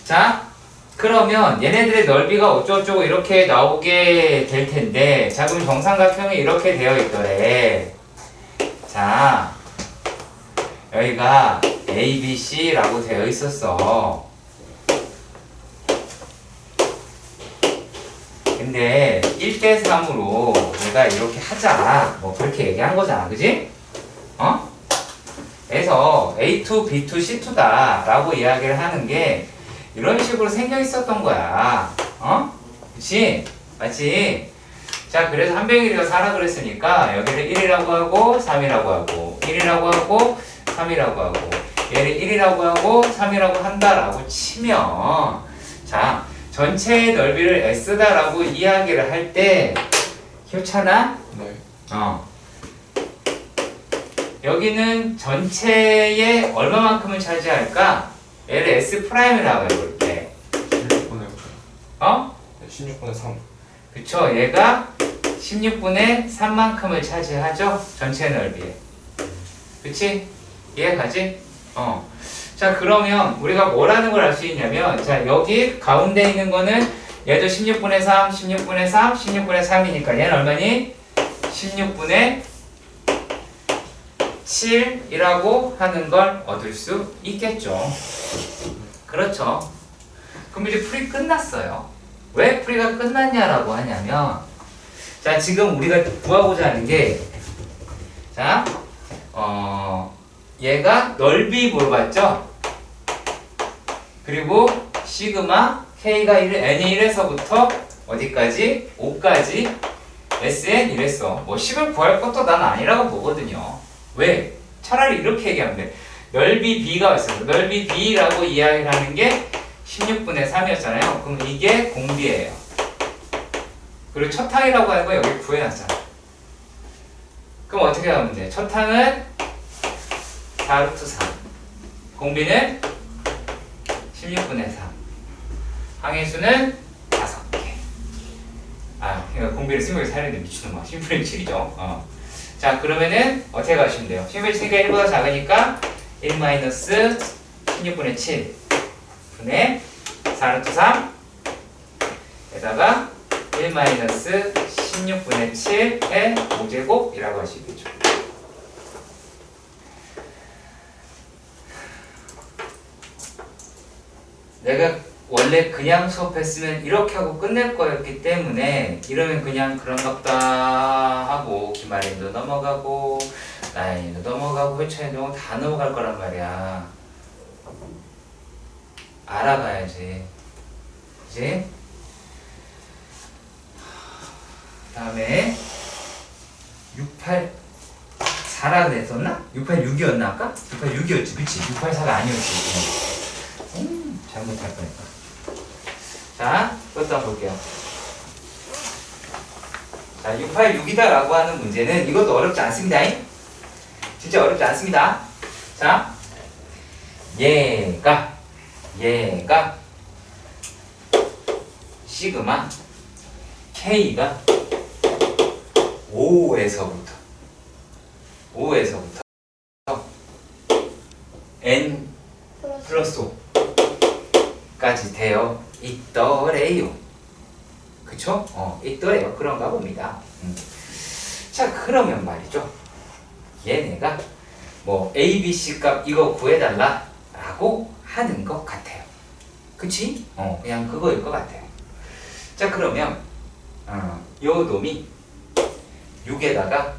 자, 그러면 얘네들의 넓이가 어쩌고저쩌고 이렇게 나오게 될 텐데 자, 그럼 정삼각형이 이렇게 되어 있더래. 자, 여기가 A, B, C라고 되어 있었어. 근데 1대3으로 내가 이렇게 하자 뭐 그렇게 얘기한 거잖아. 그지? 그래서 A2, B2, C2다 라고 이야기를 하는 게 이런 식으로 생겨 있었던 거야. 그치? 맞지? 자, 그래서 한병일이가 4라 그랬으니까 여기를 1이라고 하고 3이라고 하고 1이라고 하고 3이라고 하고 얘를 1이라고 하고 3이라고 한다라고 치면 자, 전체의 넓이를 S다라고 이야기를 할 때 효찬아? 네. 여기는 전체의 얼마만큼을 차지할까? 얘를 S'이라고 해볼게. 16분의 어? 16분의 3. 그쵸, 얘가 16분의 3만큼을 차지하죠? 전체 넓이에. 그치? 이해가지? 자, 그러면 우리가 뭐라는 걸 알 수 있냐면, 자, 여기 가운데 있는 거는 얘도 16분의 3, 16분의 3, 16분의 3이니까 얘는 얼마니? 16분의 7이라고 하는 걸 얻을 수 있겠죠. 그렇죠. 그럼 이제 풀이 끝났어요. 왜 풀이가 끝났냐라고 하냐면, 자, 지금 우리가 구하고자 하는 게, 자, 얘가 넓이 물어봤죠? 그리고 시그마 K가 N이 1에서부터 어디까지? 5까지 Sn 이랬어. 뭐 10을 구할 것도 난 아니라고 보거든요. 왜? 차라리 이렇게 얘기하면 돼. 넓이 B가 있어요. 넓이 B라고 이야기를 하는 게 16분의 3이었잖아요. 그럼 이게 공비예요. 그리고 첫 항이라고 하는 거 여기 구해놨잖아. 그럼 어떻게 하면 돼? 첫 항은 4루트 3. 공비는 16분의 3. 항의 수는 5개. 아, 공비를 스무개 살렸는데 미친놈아. 10분의 7이죠. 자, 그러면은 어떻게 가시면 돼요? 10분의 7가 1보다 작으니까 1 마이너스 16분의 7 분의 4루트 3 에다가 1 마이너스 16분의 7의 5제곱이라고 할 수 있겠죠. 내가 원래 그냥 수업했으면 이렇게 하고 끝낼 거였기 때문에 이러면 그냥 그런갑다 하고 김아린도 넘어가고 나연이도 넘어가고 회찬이도 다 넘어갈 거란 말이야. 알아봐야지. 그치? 다음에 684라 그랬었나? 686이었나 아까? 686이었지 그치? 684가 아니었지. 잘못할 거니까. 자, 그것도 한번 볼게요. 자, 686이다 라고 하는 문제는 이것도 어렵지 않습니다. 진짜 어렵지 않습니다. 자, 얘가 시그마 K가 5에서부터 N 플러스 5까지 되어 있더래요. 그쵸? 있더래요. 그런가 봅니다. 자, 그러면 말이죠. 얘네가 뭐 A, B, C 값 이거 구해달라 라고 하는 것 같아요. 그치? 그냥 그거일 것 같아요. 자, 그러면 요 놈이 6에다가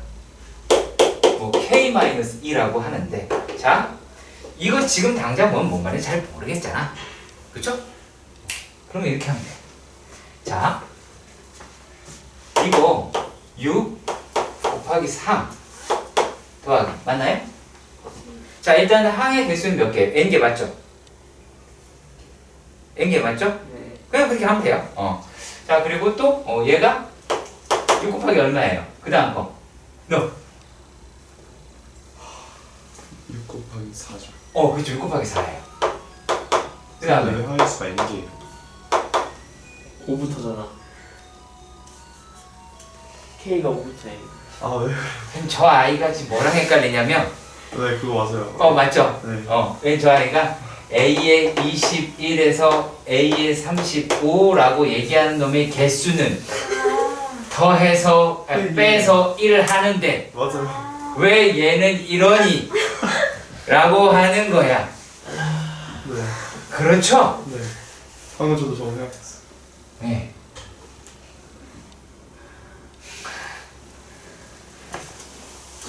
뭐 K-2라고 하는데, 자, 이거 지금 당장 보면 뭔 말인지 잘 모르겠잖아. 그쵸? 그러면 이렇게 하면 돼. 자, 이거 6 곱하기 3 더하기 맞나요? 자, 일단 항의 개수는 몇 개? n개 맞죠? n개 맞죠? 네. 그냥 그렇게 하면 돼요. 자, 그리고 또 얘가 6 곱하기 얼마예요? 그 다음 거 너. 6 곱하기 4죠. 그렇죠. 6 곱하기 4예요. 그 다음에 왜 항의 수가 n개예요? 5부터잖아. K가 5부터네. 아 왜? 그럼 저 아이가 지금 뭐랑 헷갈리냐면 네 그거 맞아요. 맞죠? 네. 왜 저 아이가 A의 21에서 A의 35라고 얘기하는 놈의 개수는 더해서 빼서 1을 하는데 맞아요. 왜 얘는 이러니? 라고 하는 거야. 네. 그렇죠? 네. 방금 저도 저거 생각했어요. 네.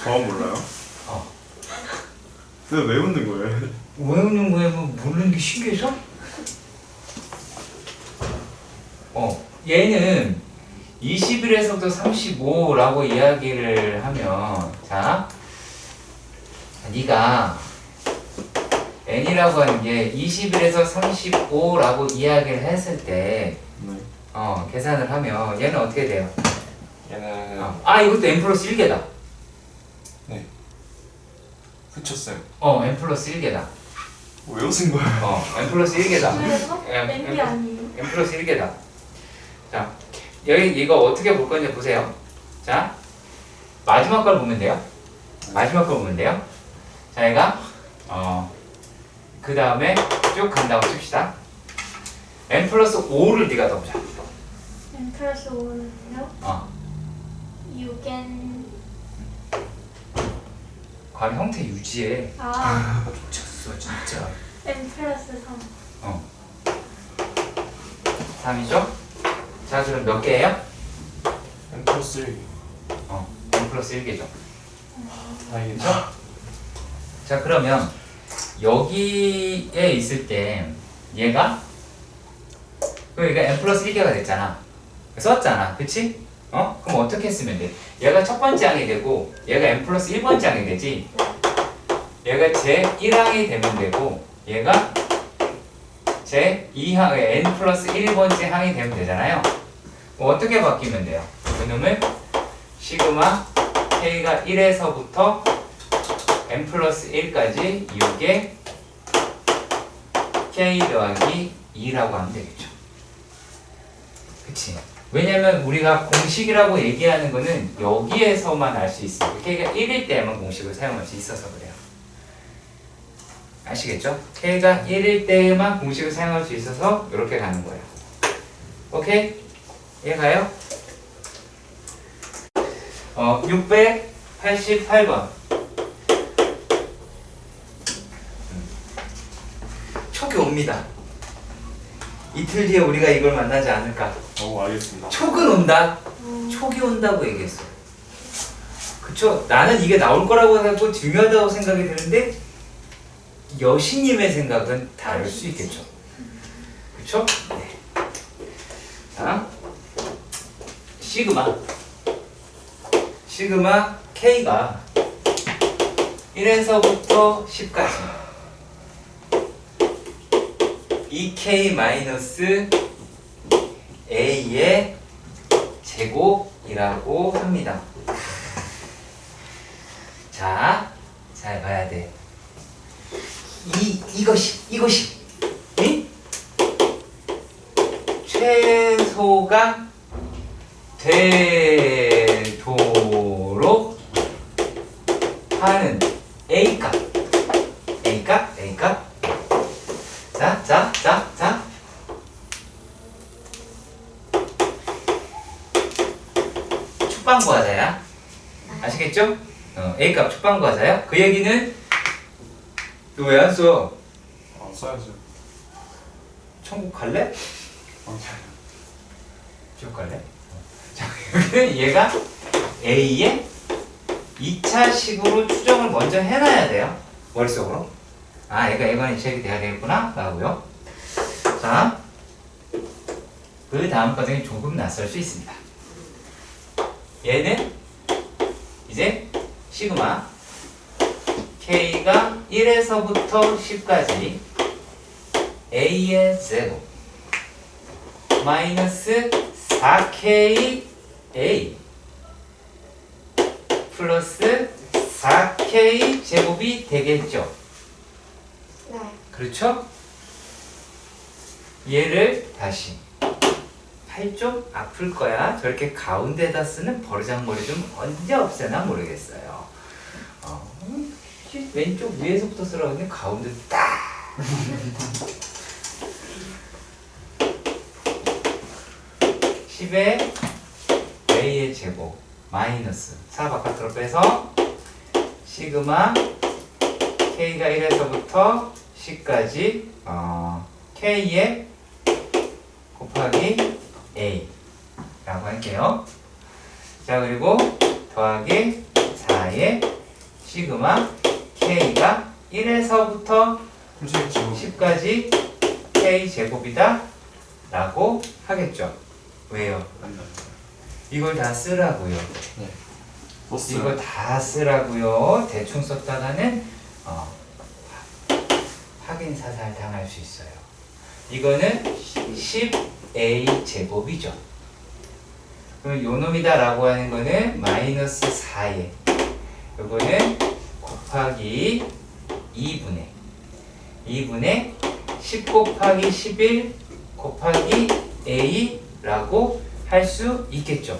저만 몰라요? 근데 왜 웃는 거예요? 왜 웃는 거야? 뭐 모르는 게 신기해서? 얘는 21에서부터 35라고 이야기를 하면, 자, 네가 n이라고 하는 게 21에서 35라고 이야기를 했을 때 네. 계산을 하면 얘는 어떻게 돼요? 얘는 이것도 n 플러스 1개다. 네. 붙였어요. n 플러스 1개다. 왜 웃은 거예요? n 플러스 1개다. 그래서 M, N이 아니에요. n 플러스 1개다. 자, 여기 이거 어떻게 볼 건지 보세요. 자, 마지막 걸 보면 돼요. 마지막 걸 보면 돼요. 자, 얘가 그 다음에 쭉 간다고 칩시다. n 플러스 5를 네가 넣어보자. N 플러스 5는요? 6N 관 형태 유지해. 미쳤어 진짜. N 플러스 3 3이죠? 자, 그럼 몇 개예요? n 플러스 1. n 플러스 1개죠. 다행이죠? 자, 그러면 여기에 있을 때 얘가 n 플러스 1개가 됐잖아. 썼잖아. 그치? 그럼 어떻게 쓰면 돼? 얘가 첫 번째 항이 되고 얘가 n 플러스 1번째 항이 되지. 얘가 제 1항이 되면 되고 얘가 제 2항, n 플러스 1번째 항이 되면 되잖아요. 어떻게 바뀌면 돼요? 그놈을 시그마 k가 1에서부터 n 플러스 1까지 6에 k 더하기 2라고 하면 되겠죠. 그치? 왜냐면 우리가 공식이라고 얘기하는 거는 여기에서만 알 수 있어요. k가 1일 때만 공식을 사용할 수 있어서 그래요. 아시겠죠? k가 1일 때만 공식을 사용할 수 있어서 이렇게 가는 거예요. 오케이? 이해가요? 688번. 촉이 옵니다. 이틀 뒤에 우리가 이걸 만나지 않을까? 알겠습니다. 촉은 온다. 촉이 온다고 얘기했어. 그쵸? 나는 이게 나올 거라고 하고 중요하다고 생각이 드는데 여신님의 생각은 다를 수 있겠죠. 그쵸? 네. 자, 시그마 K가 1에서부터 10까지 2K 마이너스 A의 제곱이라고 합니다. 자, 잘 봐야 돼. 이것이 응? 최소가 되도록 하는 A값. 자. 축방구하자야. 아시겠죠? A값 축방구하자야. 그 얘기는 너 왜 안 써? 써야죠. 천국 갈래? 아니요. 지옥 갈래? 자, 여기는 얘가 A의 2차식으로 추정을 먼저 해놔야 돼요. 머릿속으로. 얘가 A관이 체크이 돼야 되겠구나 라고요. 자, 그 다음 과정이 조금 낯설 수 있습니다. 얘는 이제 시그마 K가 1에서부터 10까지 A의 제곱 마이너스 4K A 플러스 4K 제곱이 되겠죠. 네. 그렇죠? 얘를 다시 팔 좀 아플 거야. 저렇게 가운데다 쓰는 버르장머리 좀 언제 없애나 모르겠어요. 왼쪽 위에서부터 쓰라고 했는데 가운데 딱. 10의 A의 제곱 마이너스 4 바깥으로 빼서 시그마 K가 1에서부터 10까지 K의 곱하기 A 라고 할게요. 자, 그리고 더하기 4의 시그마 K가 1에서부터 10까지 K 제곱이다 라고 하겠죠. 왜요? 이걸 다 쓰라고요. 네. 이거 다 쓰라고요. 대충 썼다가는 확인 사살 당할 수 있어요. 이거는 10a 제곱이죠. 그럼 요 놈이다라고 하는 거는 마이너스 4에 요거는 곱하기 2분의 10 곱하기 11 곱하기 a라고 할 수 있겠죠.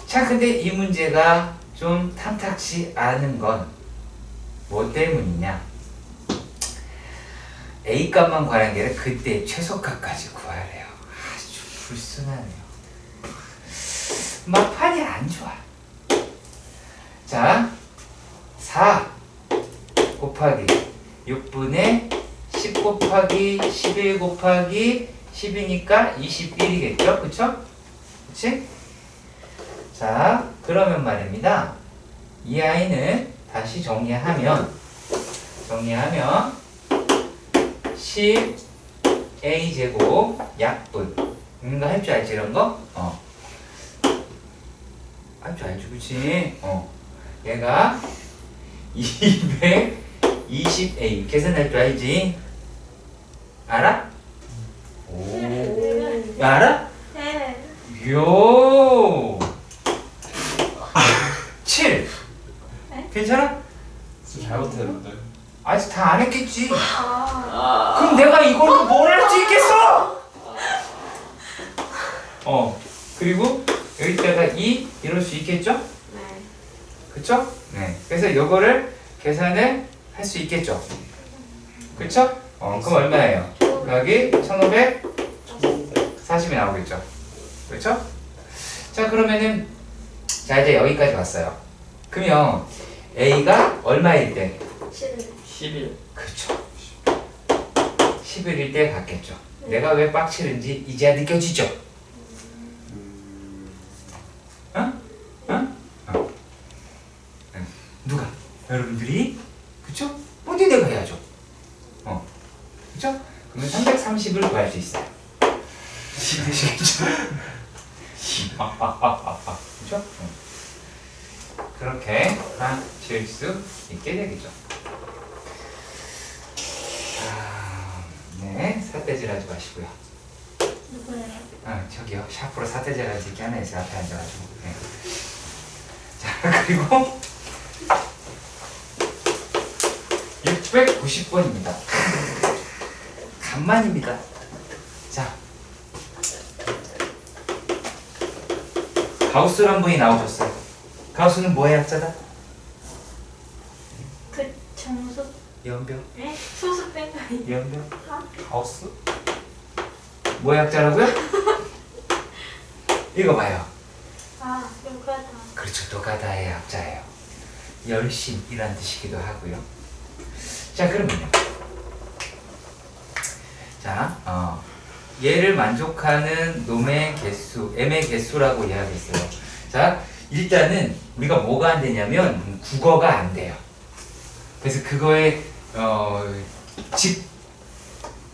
자, 근데 이 문제가 좀 탐탁치 않은 건 뭐 때문이냐? a 값만 구하는 게 아니라 그때 최소값까지 구하래요. 아주 불순하네요. 막판이 안 좋아. 자, 4 곱하기 6분의 10 곱하기 11 곱하기 10이니까 21이겠죠? 그쵸? 그치? 자, 그러면 말입니다. 이 아이는 다시 정리하면 10a 제곱 약분 이거 할 줄 알지 이런 거? 할 줄 알지 그치? 얘가 220a 계산할 줄 알지? 알아? 오, 알아? 네. 요 7 네? 괜찮아? 잘못했는데. 아직 다 안 했겠지. 아. 그럼 내가 이걸로 뭘 할 수 있겠어? 그리고 여기다가 2 이럴 수 있겠죠? 네. 그쵸? 네. 그래서 요거를 계산을 할 수 있겠죠? 그쵸? 그럼 얼마예요? 여기 1540이 나오겠죠? 그쵸? 자, 그러면은 자, 이제 여기까지 왔어요. 그러면 A가 얼마일 때? 11. 그쵸. 11일 때 같겠죠. 내가 왜 빡치는지 이제야 느껴지죠? 누가? 여러분들이? 그쵸? 어디 내가 해야죠? 그쵸? 그러면 330을 구할 수 있어요. 이해되시겠죠? 그쵸? 그렇게 하실 수 있게 되겠죠. 네, 삿대질 하지 마시고요. 누구예요? 저기요, 샤프로 삿대질 하는 새끼 하나 있어요. 앞에 앉아가지고. 네. 자, 그리고 690번입니다. 간만입니다. 자, 가우스란 분이 나오셨어요. 가우스는 뭐의 약자다? 그 정수? 연병. 네? 소수 뺀 거 아니에요? 연병. 가우스? 뭐의 약자라고요? 읽어봐요. 아, 요가다. 그렇죠. 노가다의 약자예요. 열심이란 뜻이기도 하고요. 자, 그러면요. 자, 얘를 만족하는 놈의 개수, m의 개수라고 이야기했어요. 자, 일단은 우리가 뭐가 안 되냐면 국어가 안 돼요. 그래서 그거에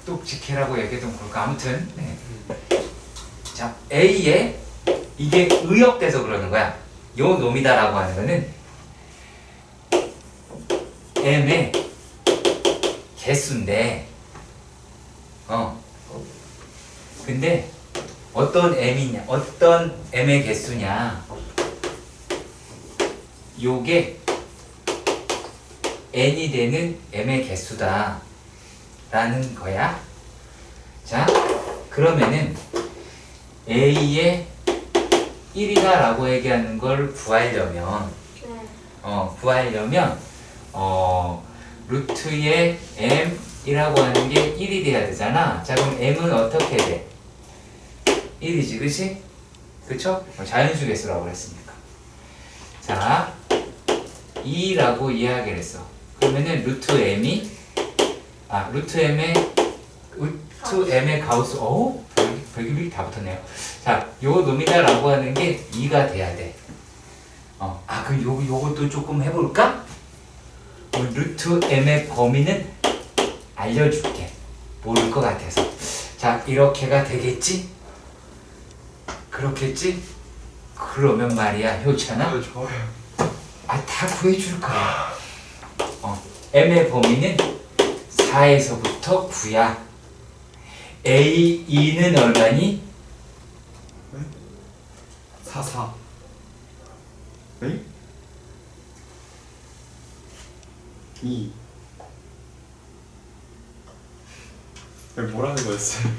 똑직해라고 얘기해도 그럴까 아무튼 네. 자, A에 이게 의역돼서 그러는 거야. 요 놈이다라고 하는 거는 m의 개수인데 근데 어떤 m이냐, 어떤 m의 개수냐, 요게 n이 되는 m의 개수다 라는 거야. 자, 그러면은 a의 1이다 라고 얘기하는 걸 구하려면 네. 루트의 m이라고 하는 게 1이 돼야 되잖아. 자, 그럼 m은 어떻게 돼? 1이지, 그치? 그쵸? 자연수 개수라고 그랬으니까. 자, 2라고 이야기를 했어. 그러면은 루트 m의 가우스, 별기술이 다 붙었네요. 자, 요 놈이다라고 하는 게 2가 돼야 돼. 그럼 요것도 조금 해볼까? 루트 m의 범위는 알려줄게. 모를 것 같아서. 자, 이렇게가 되겠지? 그렇겠지? 그러면 말이야, 효찬아. 네, 좋아요. 다 구해줄 거야. m의 범위는 4에서부터 9야. A2는 얼마니? 4. 네? 2. 뭐라는 거였어요?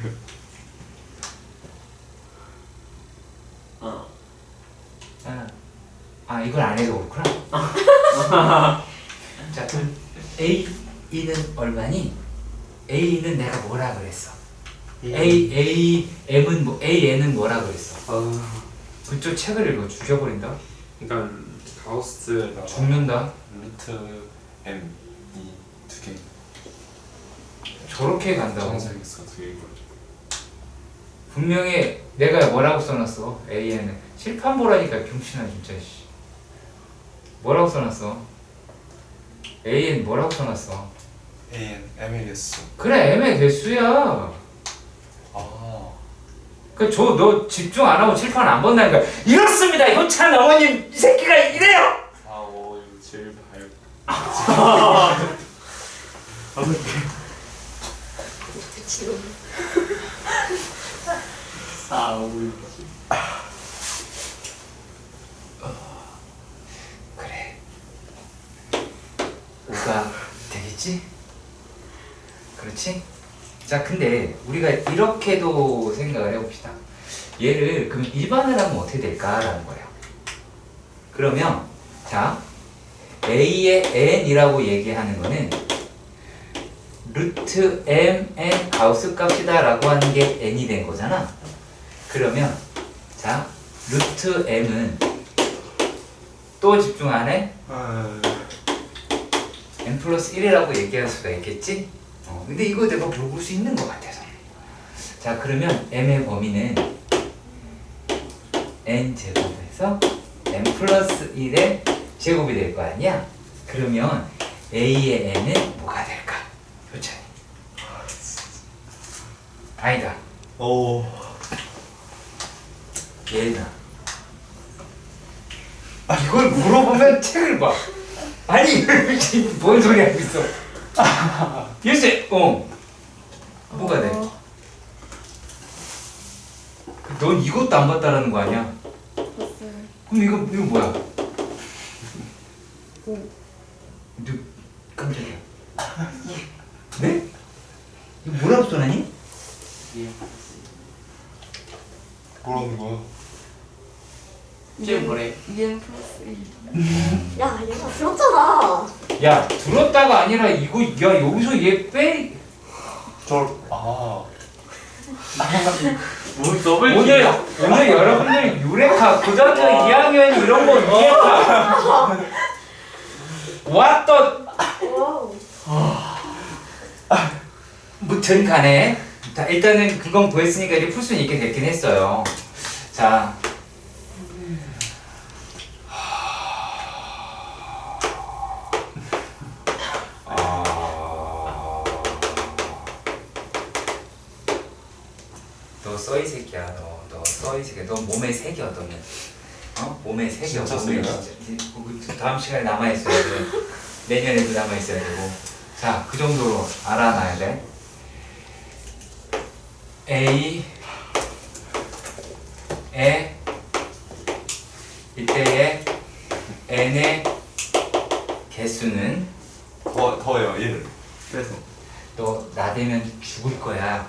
이걸 안 해도 그렇구나. 자, 그럼 A2는 얼마니? A는 내가 뭐라 그랬어? AM은 뭐, AN은 뭐라 그랬어? 그쪽 책을 읽어 죽여버린다. 그러니까 가우스에다가 죽는다. 루트 M 2개 저렇게 간다고. 정색했어 2개인 거죠. 분명히 내가 뭐라고 써놨어? AN은 칠판 보라니까 병신아 진짜. 씨. 뭐라고 써놨어? AN 뭐라고 써놨어? AN MLS. 그래 M의 개수야. 너 집중 안 하고 칠판 안 본다니까. 이렇습니다 효찬 어머님, 이 새끼가 이래요. 4, 5, 6, 7, 8. 4, 5, 6, 그래 5가 되겠지? 그렇지? 자, 근데 우리가 이렇게도 생각을 해봅시다. 얘를 그럼 일반을 하면 어떻게 될까라는 거예요. 그러면 자, A의 n이라고 얘기하는 거는 루트 mn 가우스 값이다 라고 하는 게 n이 된 거잖아. 그러면 자, 루트 m은 또 집중 안 해? n 플러스 1이라고 얘기할 수가 있겠지? 근데 이거 내가 물어볼 수 있는 것 같아서. 자, 그러면 m의 범위는 n 제곱에서 n 플러스 1의 제곱이 될 거 아니야? 그러면 a의 n은 뭐가 될까? 효찬이. 아니다. 오. 얘나. 이걸 물어보면 책을 봐. 아니 지금 뭔 소리 하고 있어? 글쎄, 뭐가 돼? 넌 이것도 안 봤다라는 거 아니야? 봤어요. 그럼 이거 뭐야? 너 깜짝이야. 네? 이거 뭐라고 써놨니? 뭐라는 거야? 이게 뭐래? 2n 플러스 1. 야, 얘가 들었잖아. 야, 들었다가 아니라 이거 야 여기서 얘 빼. 뭐 더블 오늘 여러분들 유레카 고등학교 2학년 이런 거 유레카 왔던 와우. 무튼 간에 자, 일단은 그건 구했으니까 이제 풀 수는 있게 됐긴 했어요. 자, 너 써 이 새끼야. 너 써 이 새끼야. 너 몸에 새겨 너는. 몸에 새겨. 진짜 몸에 새겨요? 진짜. 다음 시간에 남아 있어야 돼. 내년에도 남아 있어야 되고. 자, 그 정도로 알아놔야 돼. A 에 이때의 n의 개수는 더해요 얘를. 그래서 너 나대면 죽을 거야.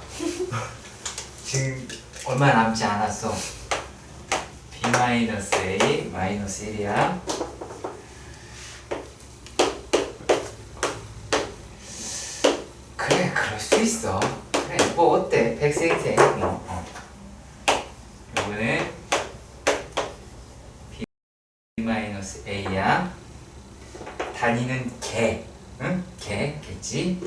지금 얼마 남지 않았어. b-a 마이너스 1이야. 그래, 그럴 수 있어. 그래, 뭐 어때? 백생생. 이거는 b-a야. 단위는 개. 응? 개겠지?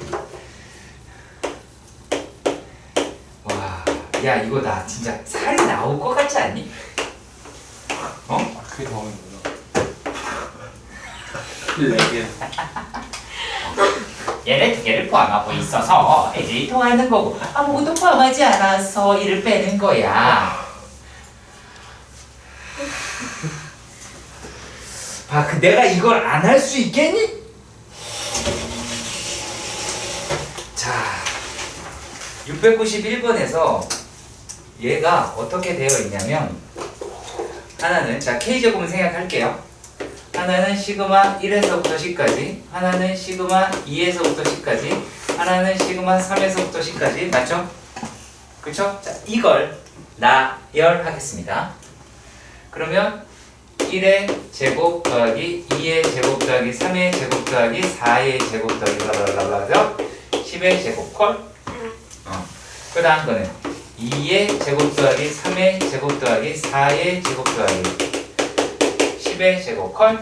와, 야 이거 나 진짜 살이 나올 것 같지 않니? 그게 더하면 뭐야? 얘네 두 개를 포함하고 있어서 애들이 통하는 거고 아무것도 포함하지 않아서 이를 빼는 거야. 봐, 내가 이걸 안 할 수 있겠니? 691번에서 얘가 어떻게 되어 있냐면 하나는 자 K제곱은 생각할게요. 하나는 시그마 1에서부터 10까지, 하나는 시그마 2에서부터 10까지, 하나는 시그마 3에서부터 10까지. 맞죠? 그쵸? 자, 이걸 나열하겠습니다. 그러면 1의 제곱 더하기 2의 제곱 더하기 3의 제곱 더하기 4의 제곱 더하기 라라라라라 10의 제곱 콜. 그 다음 거는 2의 제곱 더하기 3의 제곱 더하기 4의 제곱 더하기 10의 제곱 콜.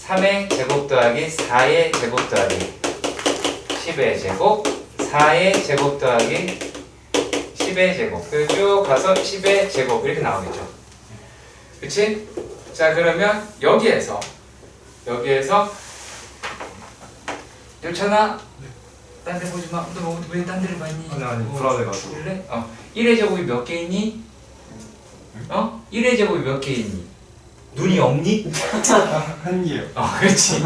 3의 제곱 더하기 4의 제곱 더하기 10의 제곱 4의 제곱 더하기 10의 제곱 그리고 쭉 가서 10의 제곱 이렇게 나오겠죠. 그치? 자 그러면 여기에서 여찬아 딴 데 보지 마. 너 왜 딴 데를 봤니? 아니 불안해가지고. 그래? 1의 제곱이 몇 개 있니? 1의 제곱이 몇 개 있니? 눈이 없니? 한 개요. 그렇지.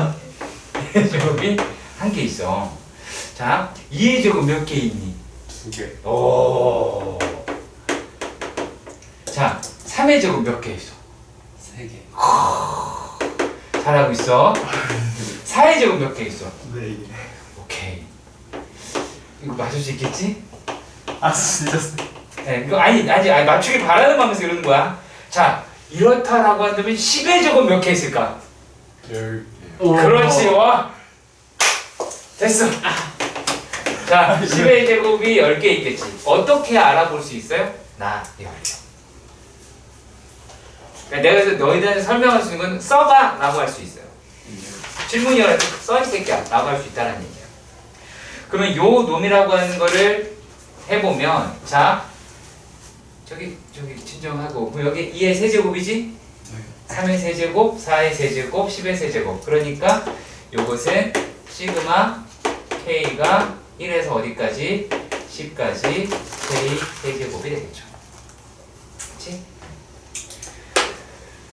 1의 제곱이 한 개 있어. 자, 2의 제곱 몇 개 있니? 2개. 오. 자, 3의 제곱 몇 개 있어? 3개. 잘하고 있어. 4의 제곱 몇 개 있어? 4개. 오케이. 이거 맞을 수 있겠지? 아 진짜. 네, 이거 아니 맞추길 바라는 마음에서 이러는 거야. 자, 이렇다라고 한다면 10의 제곱 몇 개 있을까? 10개. 그렇지, 와. 됐어. 자, 10의 제곱이 10개 있겠지. 어떻게 알아볼 수 있어요? 나 열려. 그러니까 내가 그래서 너희들한테 설명할 수 있는 건 써봐! 라고 할 수 있어요. 질문이 와서 써 이 새끼야! 라고 할 수 있다는 얘기야. 그러면 요 놈이라고 하는 거를 해보면 자 저기 진정하고 그럼 여기 2의 세제곱이지? 3의 세제곱, 4의 세제곱, 10의 세제곱. 그러니까 요것은 시그마 K가 1에서 어디까지? 10까지 K 세제곱이 되겠죠.